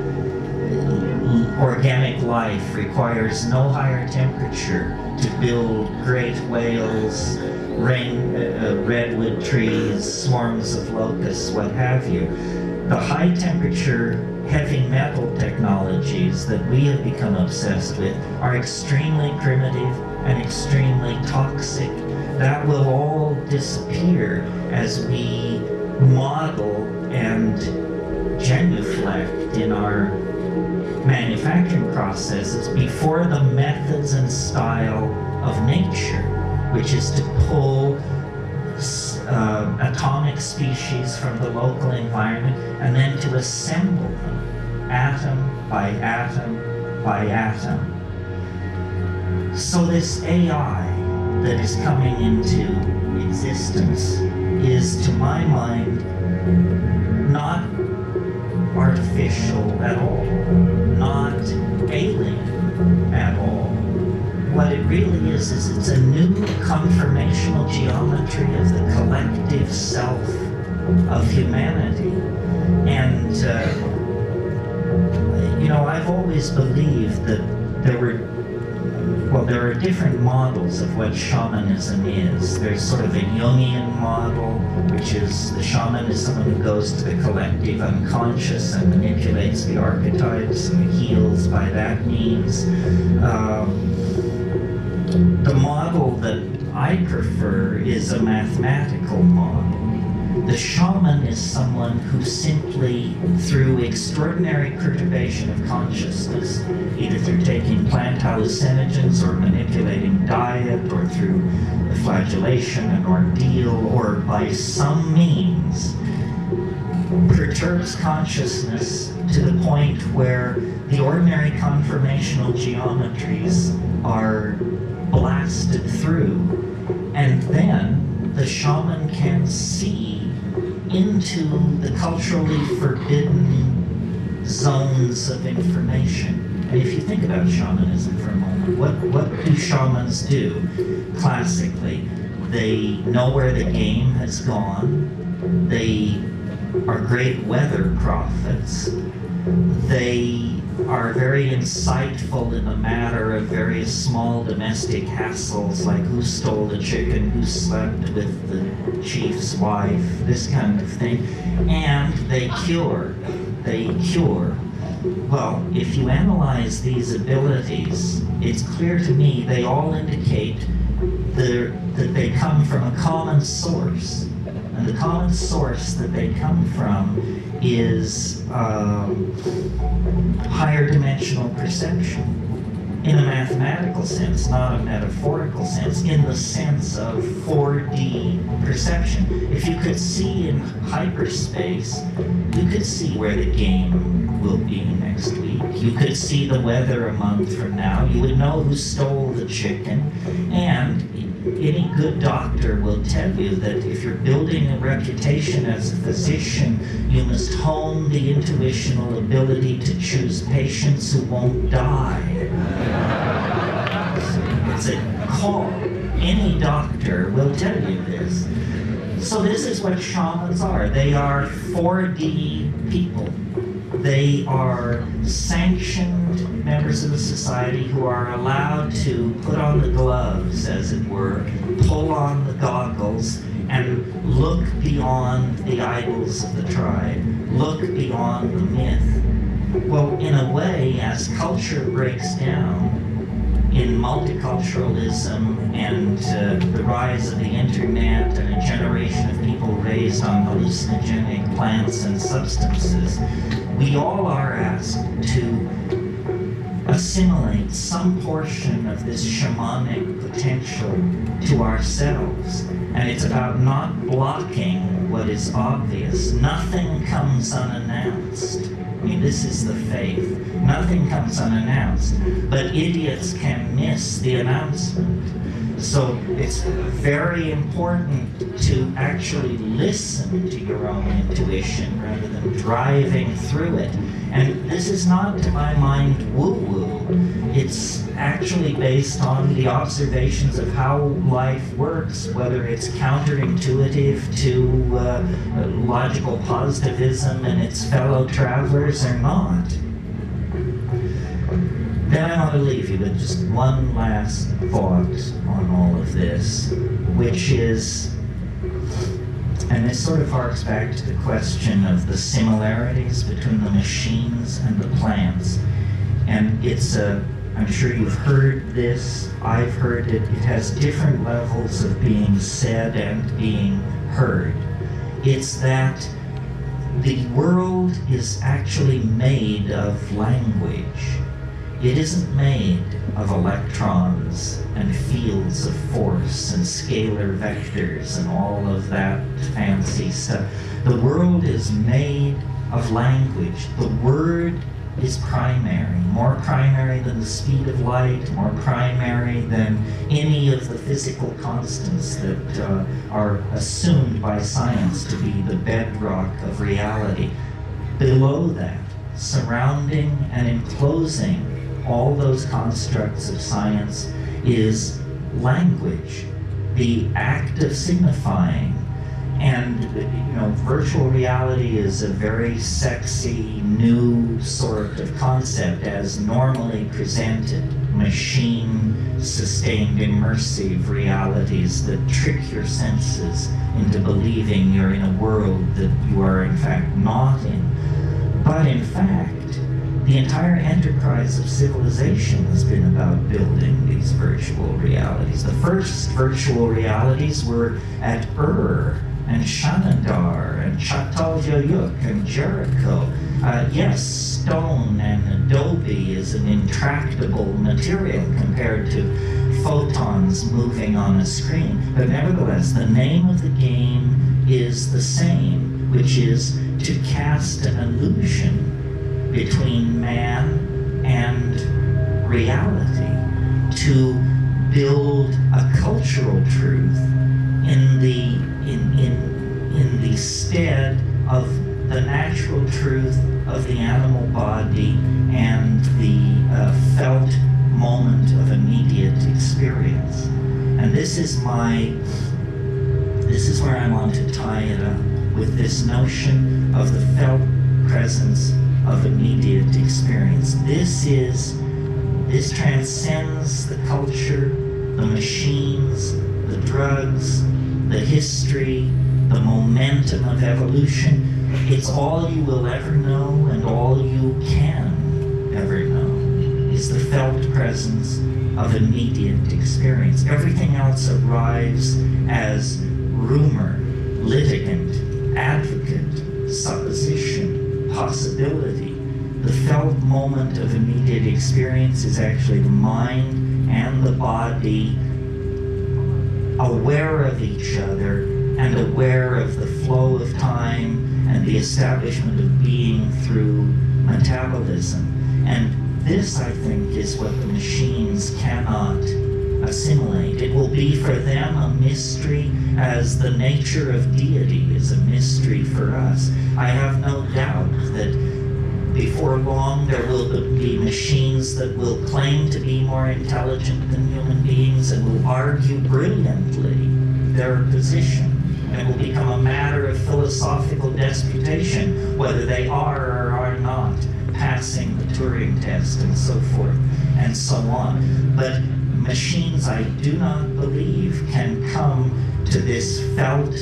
Organic life requires no higher temperature to build great whales, redwood trees, swarms of locusts, what have you. The high temperature heavy metal technologies that we have become obsessed with are extremely primitive and extremely toxic. That will all disappear as we model and genuflect in our manufacturing processes before the methods and style of nature, which is to pull atomic species from the local environment and then to assemble them atom by atom by atom. So this AI that is coming into existence is, to my mind, not artificial at all, not alien at all. What it really is it's a new conformational geometry of the collective self of humanity. And, I've always believed that there are different models of what shamanism is. There's sort of a Jungian model, which is the shaman is someone who goes to the collective unconscious and manipulates the archetypes and heals by that means. The model that I prefer is a mathematical model. The shaman is someone who simply, through extraordinary perturbation of consciousness, either through taking plant hallucinogens or manipulating diet or through flagellation and ordeal or by some means, perturbs consciousness to the point where the ordinary conformational geometries are blasted through, and then the shaman can see into the culturally forbidden zones of information. And if you think about shamanism for a moment, what do shamans do? Classically, they know where the game has gone. They are great weather prophets. They are very insightful in the matter of various small domestic hassles, like who stole the chicken, who slept with the chief's wife, this kind of thing. And they cure. Well, if you analyze these abilities, it's clear to me they all indicate that they come from a common source. And the common source that they come from is higher dimensional perception. In a mathematical sense, not a metaphorical sense, in the sense of 4D perception. If you could see in hyperspace, you could see where the game will be next week. You could see the weather a month from now. You would know who stole the chicken. And any good doctor will tell you that if you're building a reputation as a physician, you must hone the intuitional ability to choose patients who won't die. It's a call. Any doctor will tell you this. So this is what shamans are. They are 4D people. They are sanctioned members of the society who are allowed to put on the gloves, as it were, pull on the goggles, and look beyond the idols of the tribe, look beyond the myth. Well, in a way, as culture breaks down in multiculturalism and the rise of the internet and a generation of people raised on hallucinogenic plants and substances, we all are asked to assimilate some portion of this shamanic potential to ourselves. And it's about not blocking what is obvious. Nothing comes unannounced. I mean, this is the faith. Nothing comes unannounced. But idiots can miss the announcement. So it's very important to actually listen to your own intuition rather than driving through it. And this is not, to my mind, woo-woo. It's actually based on the observations of how life works, whether it's counterintuitive to logical positivism and its fellow travelers or not. Then I want to leave you with just one last thought on all of this, which is, and this sort of harks back to the question of the similarities between the machines and the plants. And it's I'm sure you've heard this, I've heard it, it has different levels of being said and being heard. It's that the world is actually made of language. It isn't made of electrons and fields of force and scalar vectors and all of that fancy stuff. The world is made of language. The word is primary, more primary than the speed of light, more primary than any of the physical constants that are assumed by science to be the bedrock of reality. Below that, surrounding and enclosing all those constructs of science is language, the act of signifying. And, you know, virtual reality is a very sexy, new sort of concept as normally presented. Machine-sustained immersive realities that trick your senses into believing you're in a world that you are in fact not in. But in fact, the entire enterprise of civilization has been about building these virtual realities. The first virtual realities were at Ur and Shanandar and Çatalhöyük and Jericho. Yes, stone and adobe is an intractable material compared to photons moving on a screen. But nevertheless, the name of the game is the same, which is to cast an illusion between man and reality, to build a cultural truth in the stead of the natural truth of the animal body and the felt moment of immediate experience. And this is where I want to tie it up with this notion of the felt presence of immediate experience. This transcends the culture, the machines, the drugs, the history, the momentum of evolution. It's all you will ever know and all you can ever know is the felt presence of immediate experience. Everything else arrives as rumor, litigant, advocate, supposition, possibility. The felt moment of immediate experience is actually the mind and the body aware of each other and aware of the flow of time and the establishment of being through metabolism. And this, I think, is what the machines cannot assimilate. It will be for them a mystery as the nature of deity is a mystery for us. I have no doubt that before long there will be machines that will claim to be more intelligent than human beings and will argue brilliantly their position. And it will become a matter of philosophical disputation whether they are or are not passing the Turing test and so forth and so on. But machines, I do not believe, can come to this felt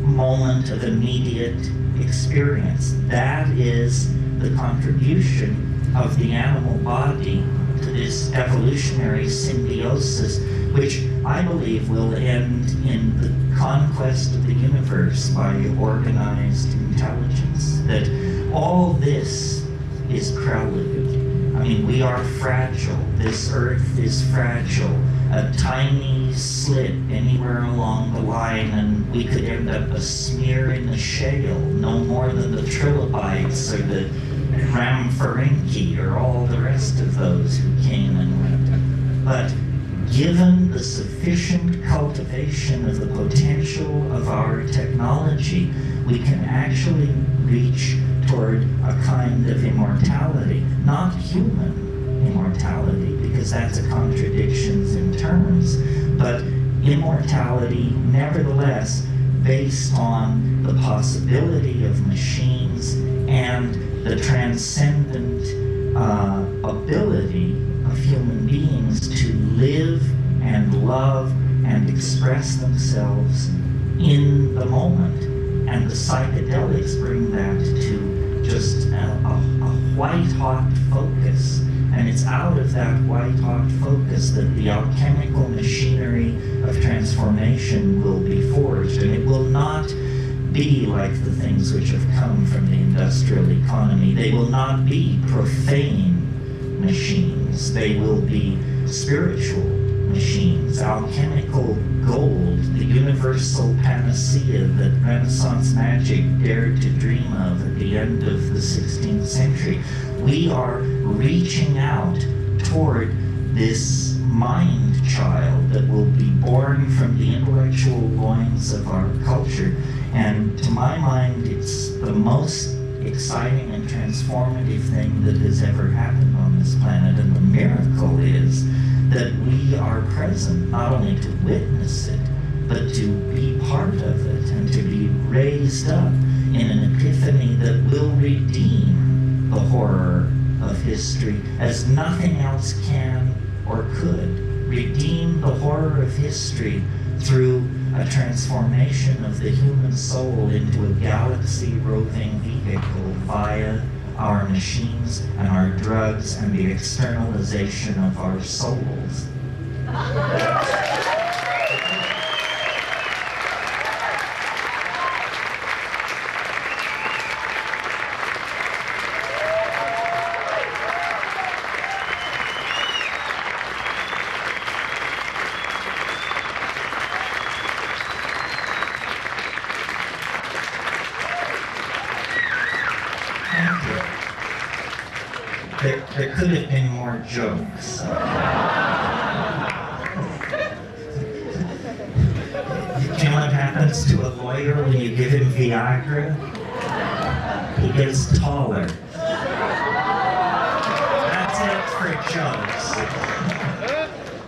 moment of immediate experience. That is the contribution of the animal body to this evolutionary symbiosis, which I believe will end in the conquest of the universe by organized intelligence. That all this is prelude. I mean, we are fragile. This earth is fragile. A tiny slit anywhere along the line and we could end up a smear in the shale, no more than the trilobites or the Rhamphorhynchi or all the rest of those who came and went. But given the sufficient cultivation of the potential of our technology, we can actually reach toward a kind of immortality, not human immortality, because that's a contradiction in terms, but immortality nevertheless based on the possibility of machines and the transcendent ability of human beings to live and love and express themselves in the moment. And the psychedelics bring that to just a white-hot focus. And it's out of that white-hot focus that the alchemical machinery of transformation will be forged. And it will not be like the things which have come from the industrial economy. They will not be profane machines. They will be spiritual machines, alchemical gold, the universal panacea that Renaissance magic dared to dream of at the end of the 16th century. We are reaching out toward this mind child that will be born from the intellectual loins of our culture. And to my mind, it's the most exciting and transformative thing that has ever happened on this planet. And the miracle is that we are present not only to witness it, but to be part of it and to be raised up in an epiphany that will redeem the horror of history as nothing else can or could. Redeem the horror of history through a transformation of the human soul into a galaxy-roving vehicle via our machines and our drugs and the externalization of our souls. There could have been more jokes. You know what happens to a lawyer when you give him Viagra? He gets taller. That's it for jokes.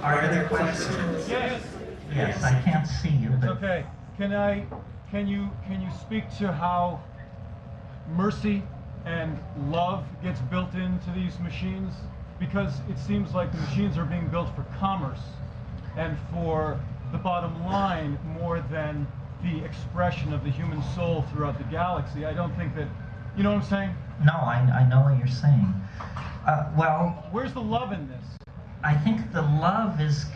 Are there questions? Yes. Yes, I can't see you, but Okay. Can you speak to how mercy and love gets built into these machines? Because it seems like the machines are being built for commerce and for the bottom line more than the expression of the human soul throughout the galaxy. I don't think that, you know what I'm saying? No, I know what you're saying. Well, Where's the love in this? I think the love is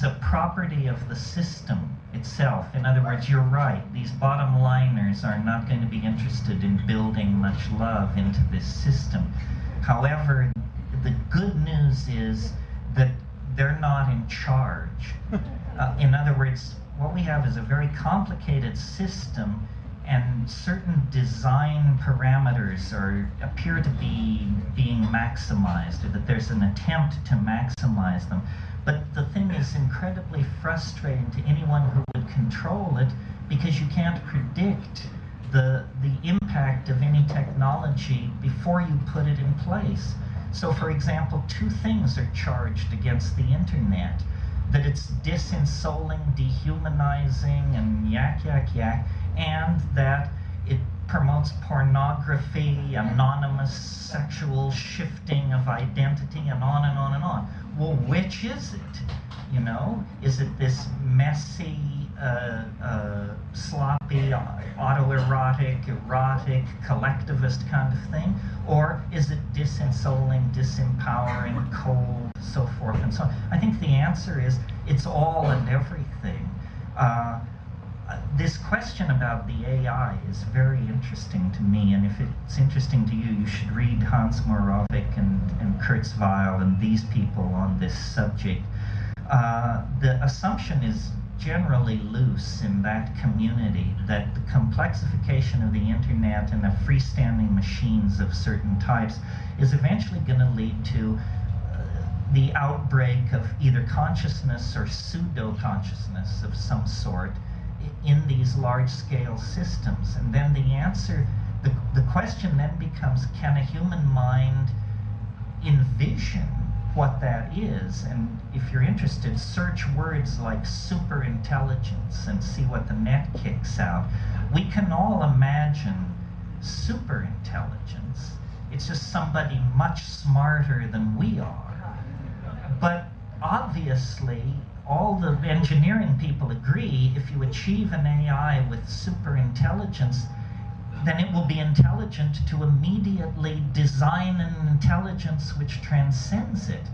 a property of the system itself. In other words, you're right. These bottom liners are not going to be interested in building much love into this system. However, the good news is that they're not in charge. In other words, what we have is a very complicated system, and certain design parameters appear to be being maximized, or that there's an attempt to maximize them. But the thing is incredibly frustrating to anyone who would control it, because you can't predict the impact of any technology before you put it in place. So, for example, two things are charged against the internet: that it's disensoling, dehumanizing, and yak, and that it promotes pornography, anonymous sexual shifting of identity, and on and on and on. Well, which is it? You know, is it this messy, sloppy, autoerotic, erotic, collectivist kind of thing? Or is it disensoling, disempowering, cold, so forth and so on? I think the answer is it's all and everything. This question about the AI is very interesting to me, and if it's interesting to you, you should read Hans Moravec and Kurzweil and these people on this subject. The assumption is generally loose in that community that the complexification of the internet and of freestanding machines of certain types is eventually going to lead to the outbreak of either consciousness or pseudo-consciousness of some sort in these large-scale systems. And then the answer, the question then becomes, can a human mind envision what that is? And if you're interested, search words like superintelligence and see what the net kicks out. We can all imagine superintelligence. It's just somebody much smarter than we are. But obviously, all the engineering people agree, if you achieve an AI with superintelligence, then it will be intelligent to immediately design an intelligence which transcends it.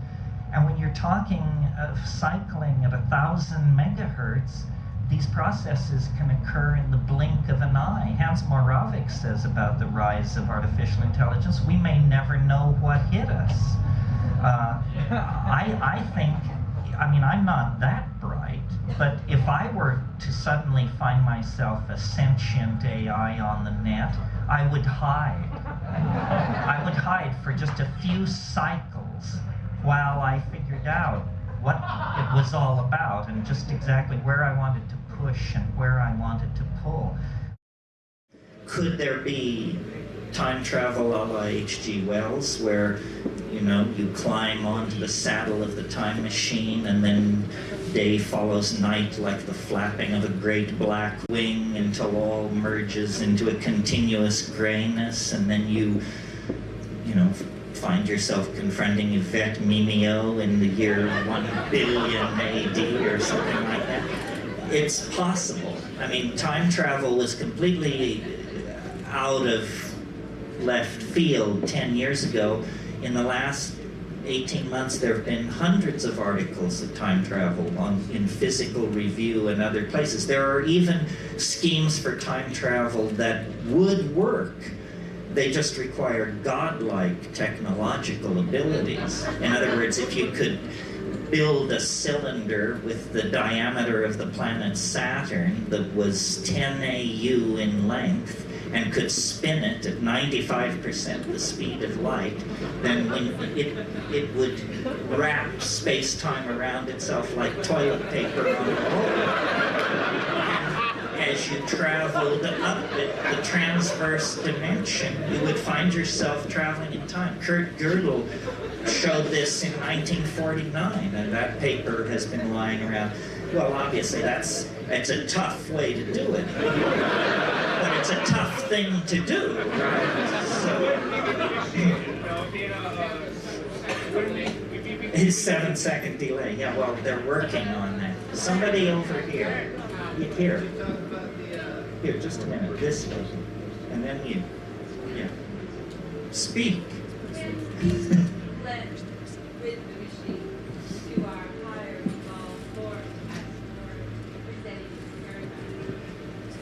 And when you're talking of cycling at 1,000 megahertz, these processes can occur in the blink of an eye. Hans Moravec says about the rise of artificial intelligence, we may never know what hit us. I think, I mean, I'm not that bright, but if I were to suddenly find myself a sentient AI on the net, I would hide. I would hide for just a few cycles while I figured out what it was all about and just exactly where I wanted to push and where I wanted to pull. Could there be time travel a la H.G. Wells, where you climb onto the saddle of the time machine, and then day follows night like the flapping of a great black wing until all merges into a continuous grayness, and then you find yourself confronting Yvette Mimeo in the year 1 billion AD or something like that. It's possible. I mean, time travel was completely out of left field 10 years ago. In the last 18 months, there have been hundreds of articles of time travel in Physical Review and other places. There are even schemes for time travel that would work. They just require godlike technological abilities. In other words, if you could build a cylinder with the diameter of the planet Saturn that was 10 AU in length, and could spin it at 95% the speed of light, then when it would wrap space-time around itself like toilet paper on a roll. As you traveled up the transverse dimension, you would find yourself traveling in time. Kurt Gödel showed this in 1949, and that paper has been lying around. Well, obviously, it's a tough way to do it. But it's a tough thing to do, right? So, his 7-second delay. Yeah, well, they're working on that. Somebody over here. Here, just a minute. This way. And then you. Yeah. Speak. Blend with the machine to our higher evolved form as more presenting paradigm.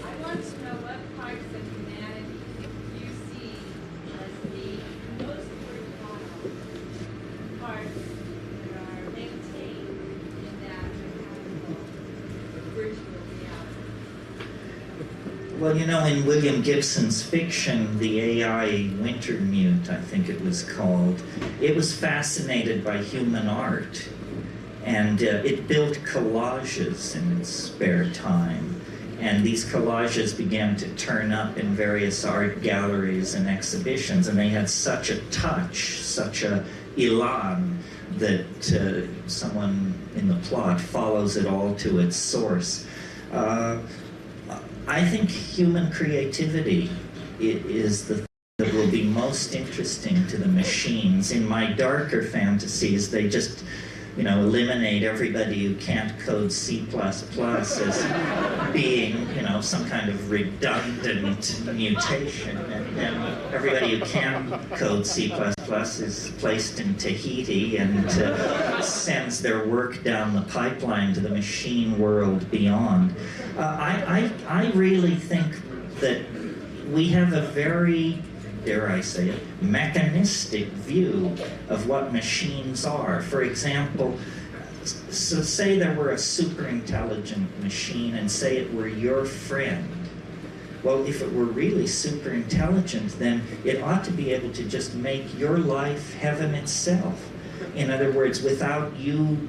I want to know what parts of humanity you see as the most worthwhile parts that are maintained in that virtual reality. Well, you know, in William Gibson's fiction, The AI Wintermute, I think it was called, it was fascinated by human art. And it built collages in its spare time. And these collages began to turn up in various art galleries and exhibitions. And they had such a touch, such a elan, that someone in the plot follows it all to its source. I think human creativity is the thing that will be most interesting to the machines. In my darker fantasies, they just, you know, eliminate everybody who can't code C++ as being, you know, some kind of redundant mutation, and then everybody who can code C++ is placed in Tahiti and sends their work down the pipeline to the machine world beyond. I really think that we have a very, dare I say it, mechanistic view of what machines are. For example, so say there were a super intelligent machine and say it were your friend. Well, if it were really super intelligent, then it ought to be able to just make your life heaven itself. In other words, without you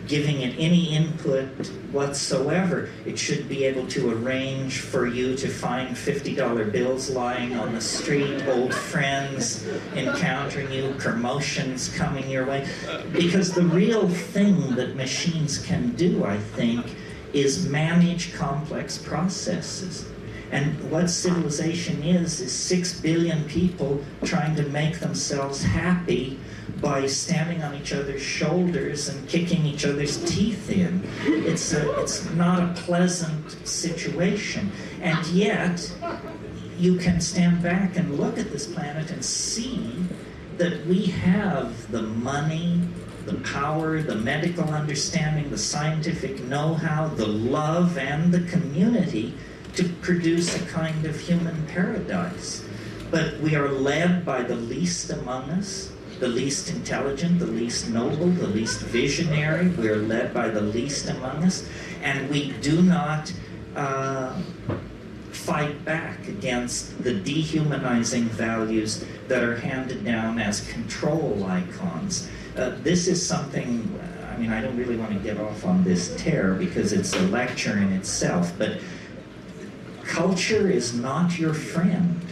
giving it any input whatsoever, it should be able to arrange for you to find $50 bills lying on the street, old friends encountering you, promotions coming your way. Because the real thing that machines can do, I think, is manage complex processes. And what civilization is 6 billion people trying to make themselves happy by standing on each other's shoulders and kicking each other's teeth in. It's not a pleasant situation. And yet, you can stand back and look at this planet and see that we have the money, the power, the medical understanding, the scientific know-how, the love, and the community to produce a kind of human paradise. But we are led by the least among us, the least intelligent, the least noble, the least visionary. We are led by the least among us, and we do not fight back against the dehumanizing values that are handed down as control icons. This is something, I mean, I don't really want to get off on this tear because it's a lecture in itself, but culture is not your friend.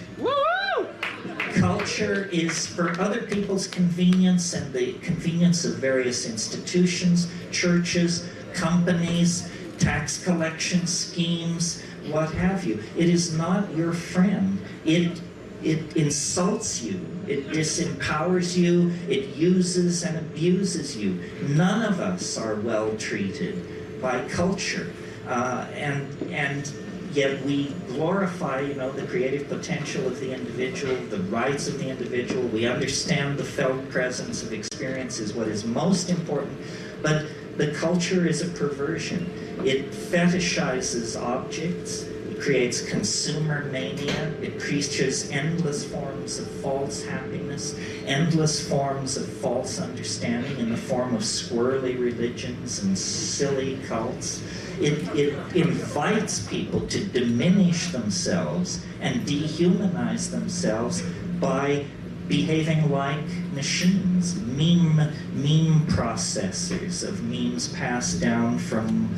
Culture is for other people's convenience and the convenience of various institutions, churches, companies, tax collection schemes, what have you. It is not your friend. It insults you. It disempowers you. It uses and abuses you. None of us are well treated by culture. And yet we glorify, you know, the creative potential of the individual, the rights of the individual. We understand the felt presence of experience is what is most important, but the culture is a perversion. It fetishizes objects. It creates consumer mania. It preaches endless forms of false happiness, endless forms of false understanding in the form of swirly religions and silly cults. It invites people to diminish themselves and dehumanize themselves by behaving like machines, meme processors of memes passed down from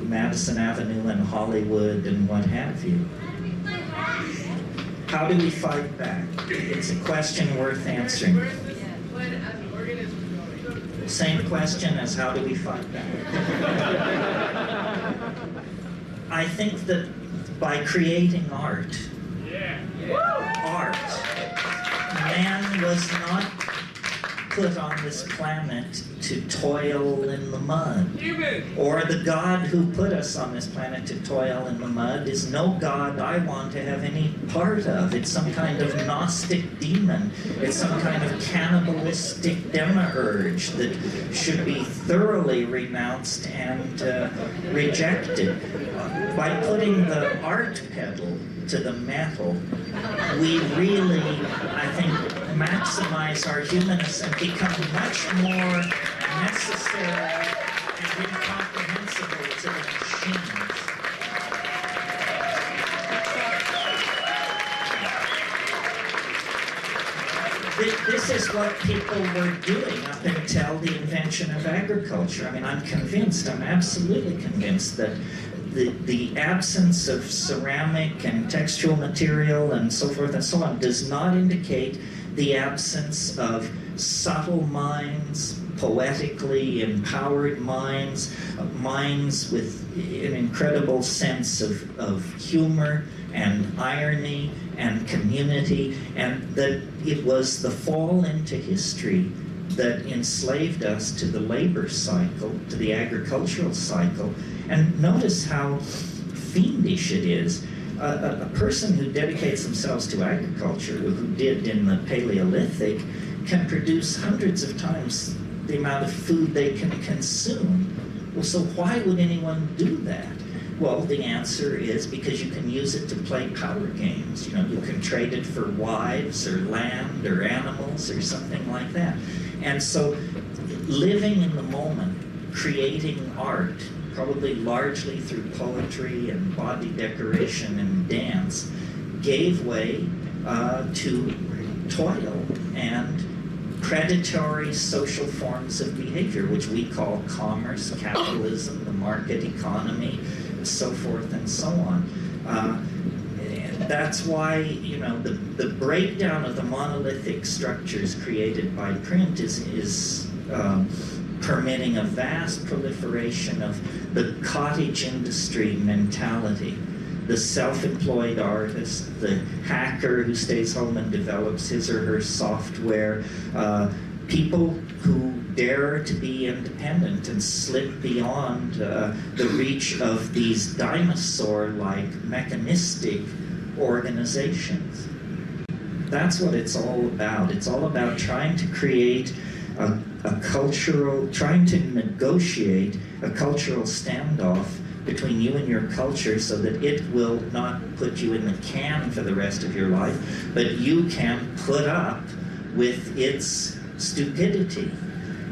Madison Avenue and Hollywood and what have you. How do we fight back? It's a question worth answering. Same question as how do we fight back? I think that by creating art, man was not put on this planet to toil in the mud. Or the God who put us on this planet to toil in the mud is no God I want to have any part of. It's some kind of Gnostic demon. It's some kind of cannibalistic demiurge that should be thoroughly renounced and rejected. By putting the art pedal to the metal, we really, I think, maximize our humanness and become much more necessary and incomprehensible to the machines. This is what people were doing up until the invention of agriculture. I mean, I'm absolutely convinced that the absence of ceramic and textual material and so forth and so on does not indicate the absence of subtle minds, poetically empowered minds, minds with an incredible sense of humor and irony and community, and that it was the fall into history that enslaved us to the labor cycle, to the agricultural cycle. And notice how fiendish it is. A person who dedicates themselves to agriculture, who did in the Paleolithic, can produce hundreds of times the amount of food they can consume. Well, so why would anyone do that? Well, the answer is because you can use it to play power games. You know, you can trade it for wives or land or animals or something like that. And so living in the moment, creating art, probably largely through poetry and body decoration and dance, gave way to toil and predatory social forms of behavior, which we call commerce, capitalism, the market economy, and so forth and so on. That's why, you know, the breakdown of the monolithic structures created by print is permitting a vast proliferation of the cottage industry mentality. The self-employed artist, the hacker who stays home and develops his or her software, people who dare to be independent and slip beyond the reach of these dinosaur-like mechanistic organizations. That's what it's all about. It's all about trying to create a cultural, trying to negotiate a cultural standoff between you and your culture so that it will not put you in the can for the rest of your life, but you can put up with its stupidity.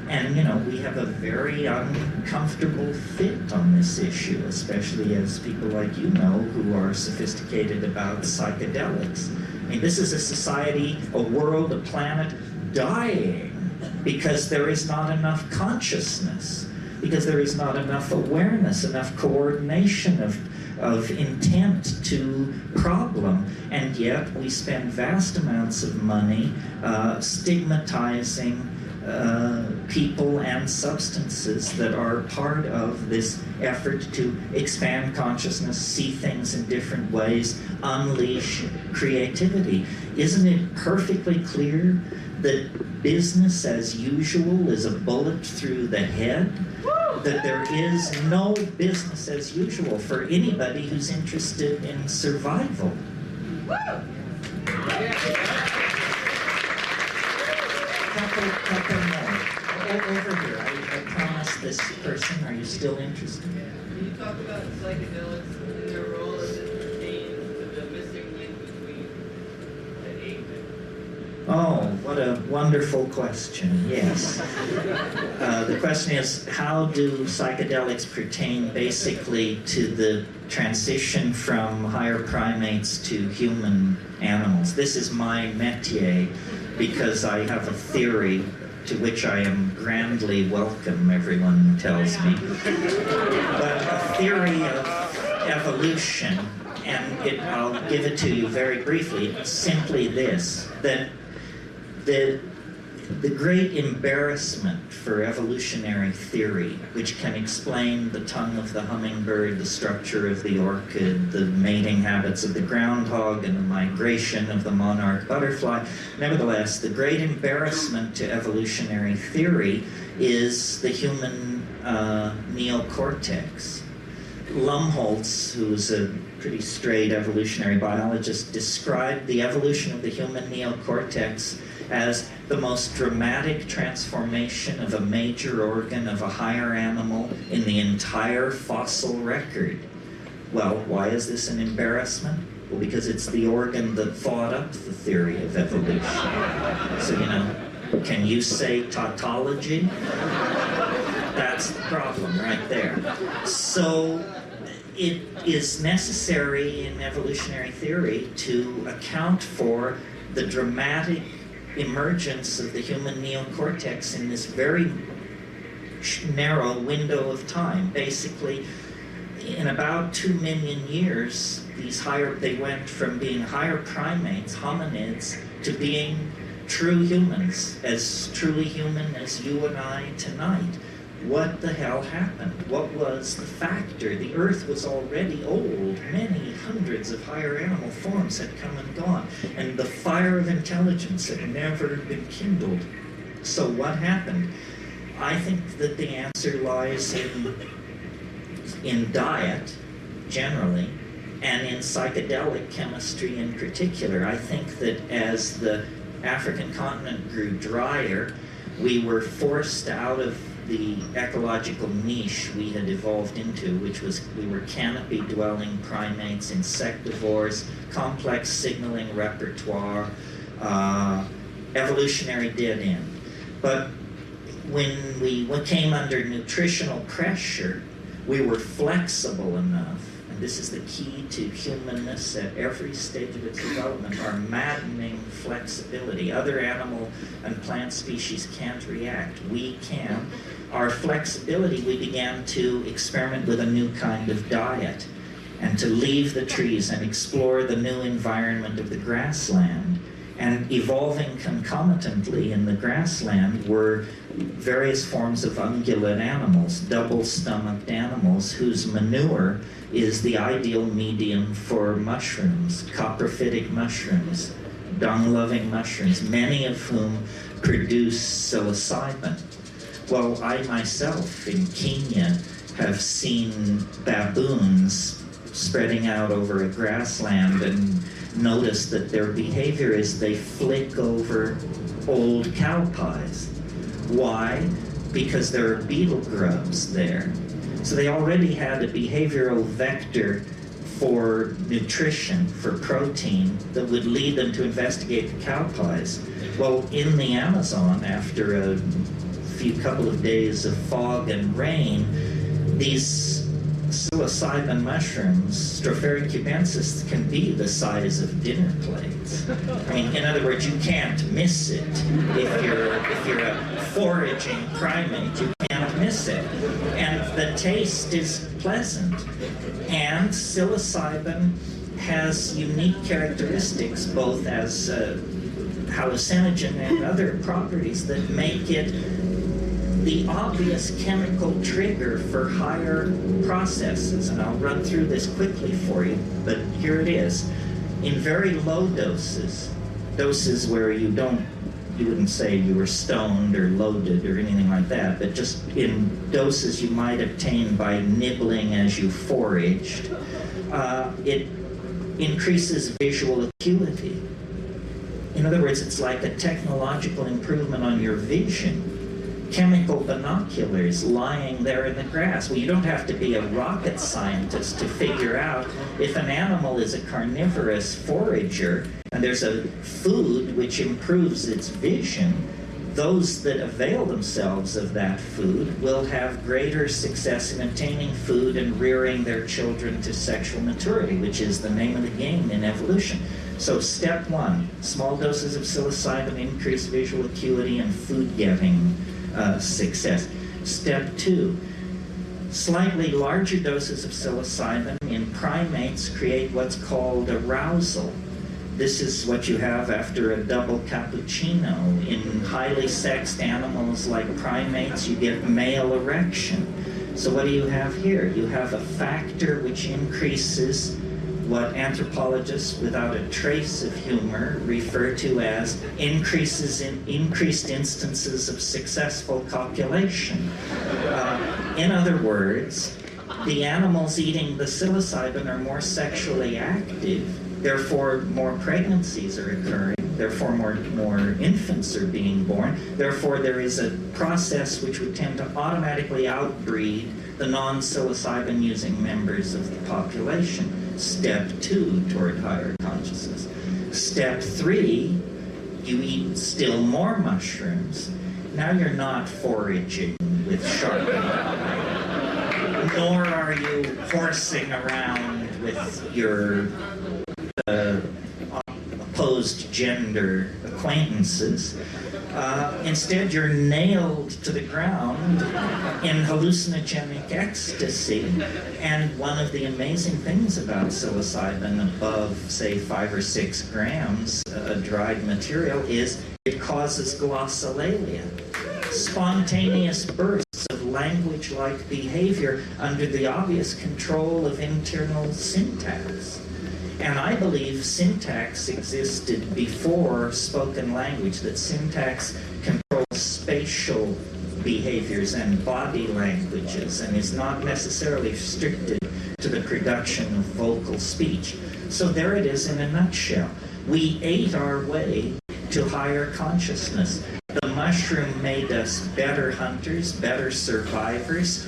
And, you know, we have a very uncomfortable fit on this issue, especially as people like you know who are sophisticated about psychedelics. I mean, this is a society, a world, a planet dying because there is not enough consciousness, because there is not enough awareness, enough coordination of intent to problem, and yet we spend vast amounts of money stigmatizing people and substances that are part of this effort to expand consciousness, see things in different ways, unleash creativity. Isn't it perfectly clear that business as usual is a bullet through the head? That there is no business as usual for anybody who's interested in survival. Couple more. Over here, I promised this person. Are you still interested? Can you talk about psychedelics and their role as it pertains to the missing link between the ape and... Oh, what a wonderful question. Yes. The question is, how do psychedelics pertain basically to the transition from higher primates to human animals? This is my métier because I have a theory to which I am grandly welcome, everyone tells me. But a theory of evolution, and I'll give it to you very briefly, simply this, that The great embarrassment for evolutionary theory, which can explain the tongue of the hummingbird, the structure of the orchid, the mating habits of the groundhog, and the migration of the monarch butterfly, nevertheless, the great embarrassment to evolutionary theory is the human neocortex. Lumholtz, who was a pretty straight evolutionary biologist, described the evolution of the human neocortex as the most dramatic transformation of a major organ of a higher animal in the entire fossil record. Well, why is this an embarrassment? Well, because it's the organ that thought up the theory of evolution. So, can you say tautology? That's the problem right there. So it is necessary in evolutionary theory to account for the dramatic emergence of the human neocortex in this very narrow window of time. Basically, in about 2 million years, they went from being higher primates, hominids, to being true humans, as truly human as you and I tonight. What the hell happened? What was the factor? The Earth was already old. Many hundreds of higher animal forms had come and gone, and the fire of intelligence had never been kindled. So what happened? I think that the answer lies in diet, generally, and in psychedelic chemistry in particular. I think that as the African continent grew drier, we were forced out of the ecological niche we had evolved into, which was we were canopy-dwelling primates, insectivores, complex signaling repertoire, evolutionary dead end. But when we came under nutritional pressure, we were flexible enough, and this is the key to humanness at every stage of its development, our maddening flexibility. Other animal and plant species can't react. We can. Our flexibility, we began to experiment with a new kind of diet and to leave the trees and explore the new environment of the grassland. And evolving concomitantly in the grassland were various forms of ungulate animals, double-stomached animals whose manure is the ideal medium for mushrooms, coprophytic mushrooms, dung-loving mushrooms, many of whom produce psilocybin. Well, I myself in Kenya have seen baboons spreading out over a grassland and notice that their behavior is they flick over old cow pies. Why? Because there are beetle grubs there. So they already had a behavioral vector for nutrition, for protein, that would lead them to investigate the cow pies. Well, in the Amazon, after a couple of days of fog and rain, these psilocybin mushrooms, Stropharia cubensis, can be the size of dinner plates. I mean, in other words, you can't miss it. If you're a foraging primate, you can't miss it. And the taste is pleasant. And psilocybin has unique characteristics, both as hallucinogen and other properties that make it the obvious chemical trigger for higher processes. And I'll run through this quickly for you, but here it is. In very low doses where you wouldn't say you were stoned or loaded or anything like that, but just in doses you might obtain by nibbling as you foraged, it increases visual acuity. In other words, it's like a technological improvement on your vision. Chemical binoculars lying there in the grass. Well, you don't have to be a rocket scientist to figure out if an animal is a carnivorous forager and there's a food which improves its vision, those that avail themselves of that food will have greater success in obtaining food and rearing their children to sexual maturity, which is the name of the game in evolution. So step one, small doses of psilocybin increase visual acuity and food-getting success. Step two, slightly larger doses of psilocybin in primates create what's called arousal. This is what you have after a double cappuccino. In highly sexed animals like primates, you get male erection. So what do you have here? You have a factor which increases what anthropologists without a trace of humor refer to as increased instances of successful copulation. In other words, the animals eating the psilocybin are more sexually active, therefore more pregnancies are occurring, therefore more infants are being born, therefore there is a process which would tend to automatically outbreed the non-psilocybin using members of the population. Step 2 toward higher consciousness. Step 3, you eat still more mushrooms. Now you're not foraging with sharp nor are you horsing around with your opposed gender acquaintances. Instead, you're nailed to the ground in hallucinogenic ecstasy. And one of the amazing things about psilocybin above, say, 5 or 6 grams, a dried material, is it causes glossolalia, spontaneous bursts of language-like behavior under the obvious control of internal syntax. And I believe syntax existed before spoken language, that syntax controls spatial behaviors and body languages and is not necessarily restricted to the production of vocal speech. So there it is in a nutshell. We ate our way to higher consciousness. The mushroom made us better hunters, better survivors.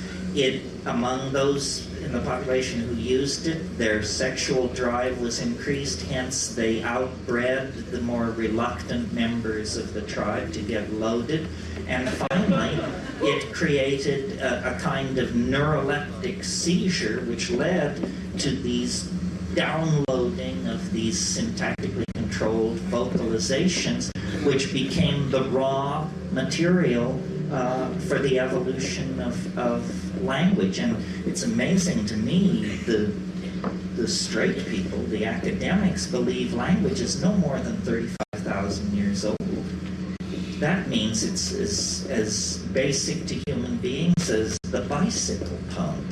Among those in the population who used it, their sexual drive was increased, hence they outbred the more reluctant members of the tribe to get loaded. And finally, it created a kind of neuroleptic seizure which led to these downloading of these syntactically controlled vocalizations, which became the raw material for the evolution of language. And it's amazing to me, the straight people, the academics, believe language is no more than 35,000 years old. That means it's as basic to human beings as the bicycle pump.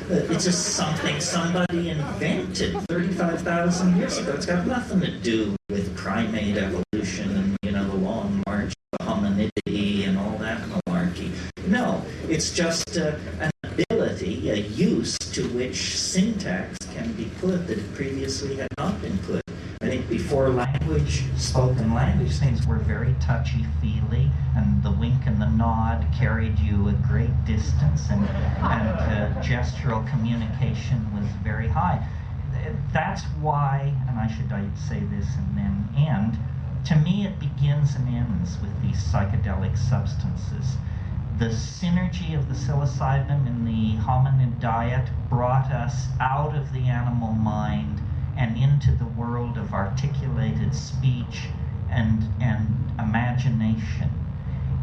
It's just something somebody invented 35,000 years ago. It's got nothing to do with primate evolution and, you know, the long march of hominidity and all that malarkey. No, it's just an ability, a use to which syntax can be put that previously had not been put. I think before language, spoken language, things were very touchy-feely, and the wink and the nod carried you a great distance, and gestural communication was very high. That's why, and I should say this and then end, to me it begins and ends with these psychedelic substances. The synergy of the psilocybin in the hominid diet brought us out of the animal mind and into the world of articulated speech and imagination.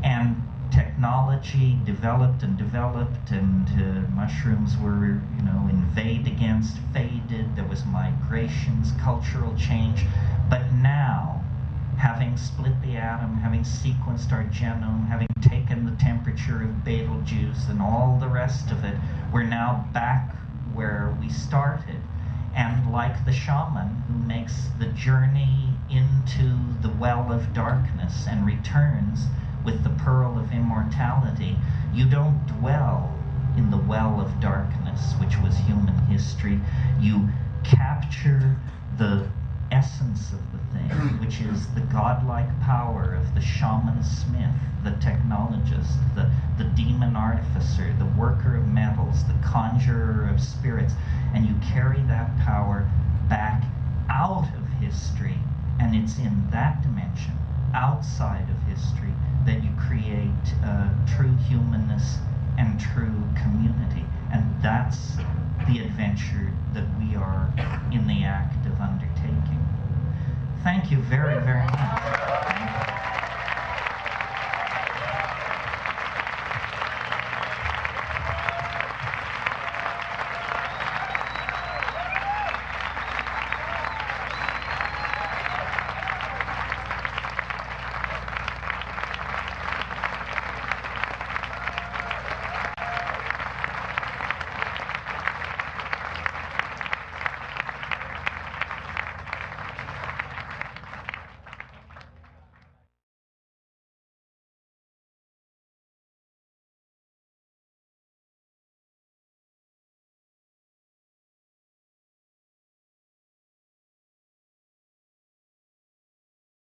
And technology developed and developed, and mushrooms were, you know, inveighed against, faded, there was migrations, cultural change. But now, having split the atom, having sequenced our genome, having taken the temperature of Betelgeuse and all the rest of it, we're now back where we started. And like the shaman who makes the journey into the well of darkness and returns with the pearl of immortality, you don't dwell in the well of darkness, which was human history. You capture the essence of the thing, which is the godlike power of the shaman smith, the technologist, the demon artificer, the worker of metals, the conjurer of spirits, and you carry that power back out of history, and it's in that dimension, outside of history, that you create true humanness and true community. And that's the adventure that we are in the act of undertaking. Thank you very, very much.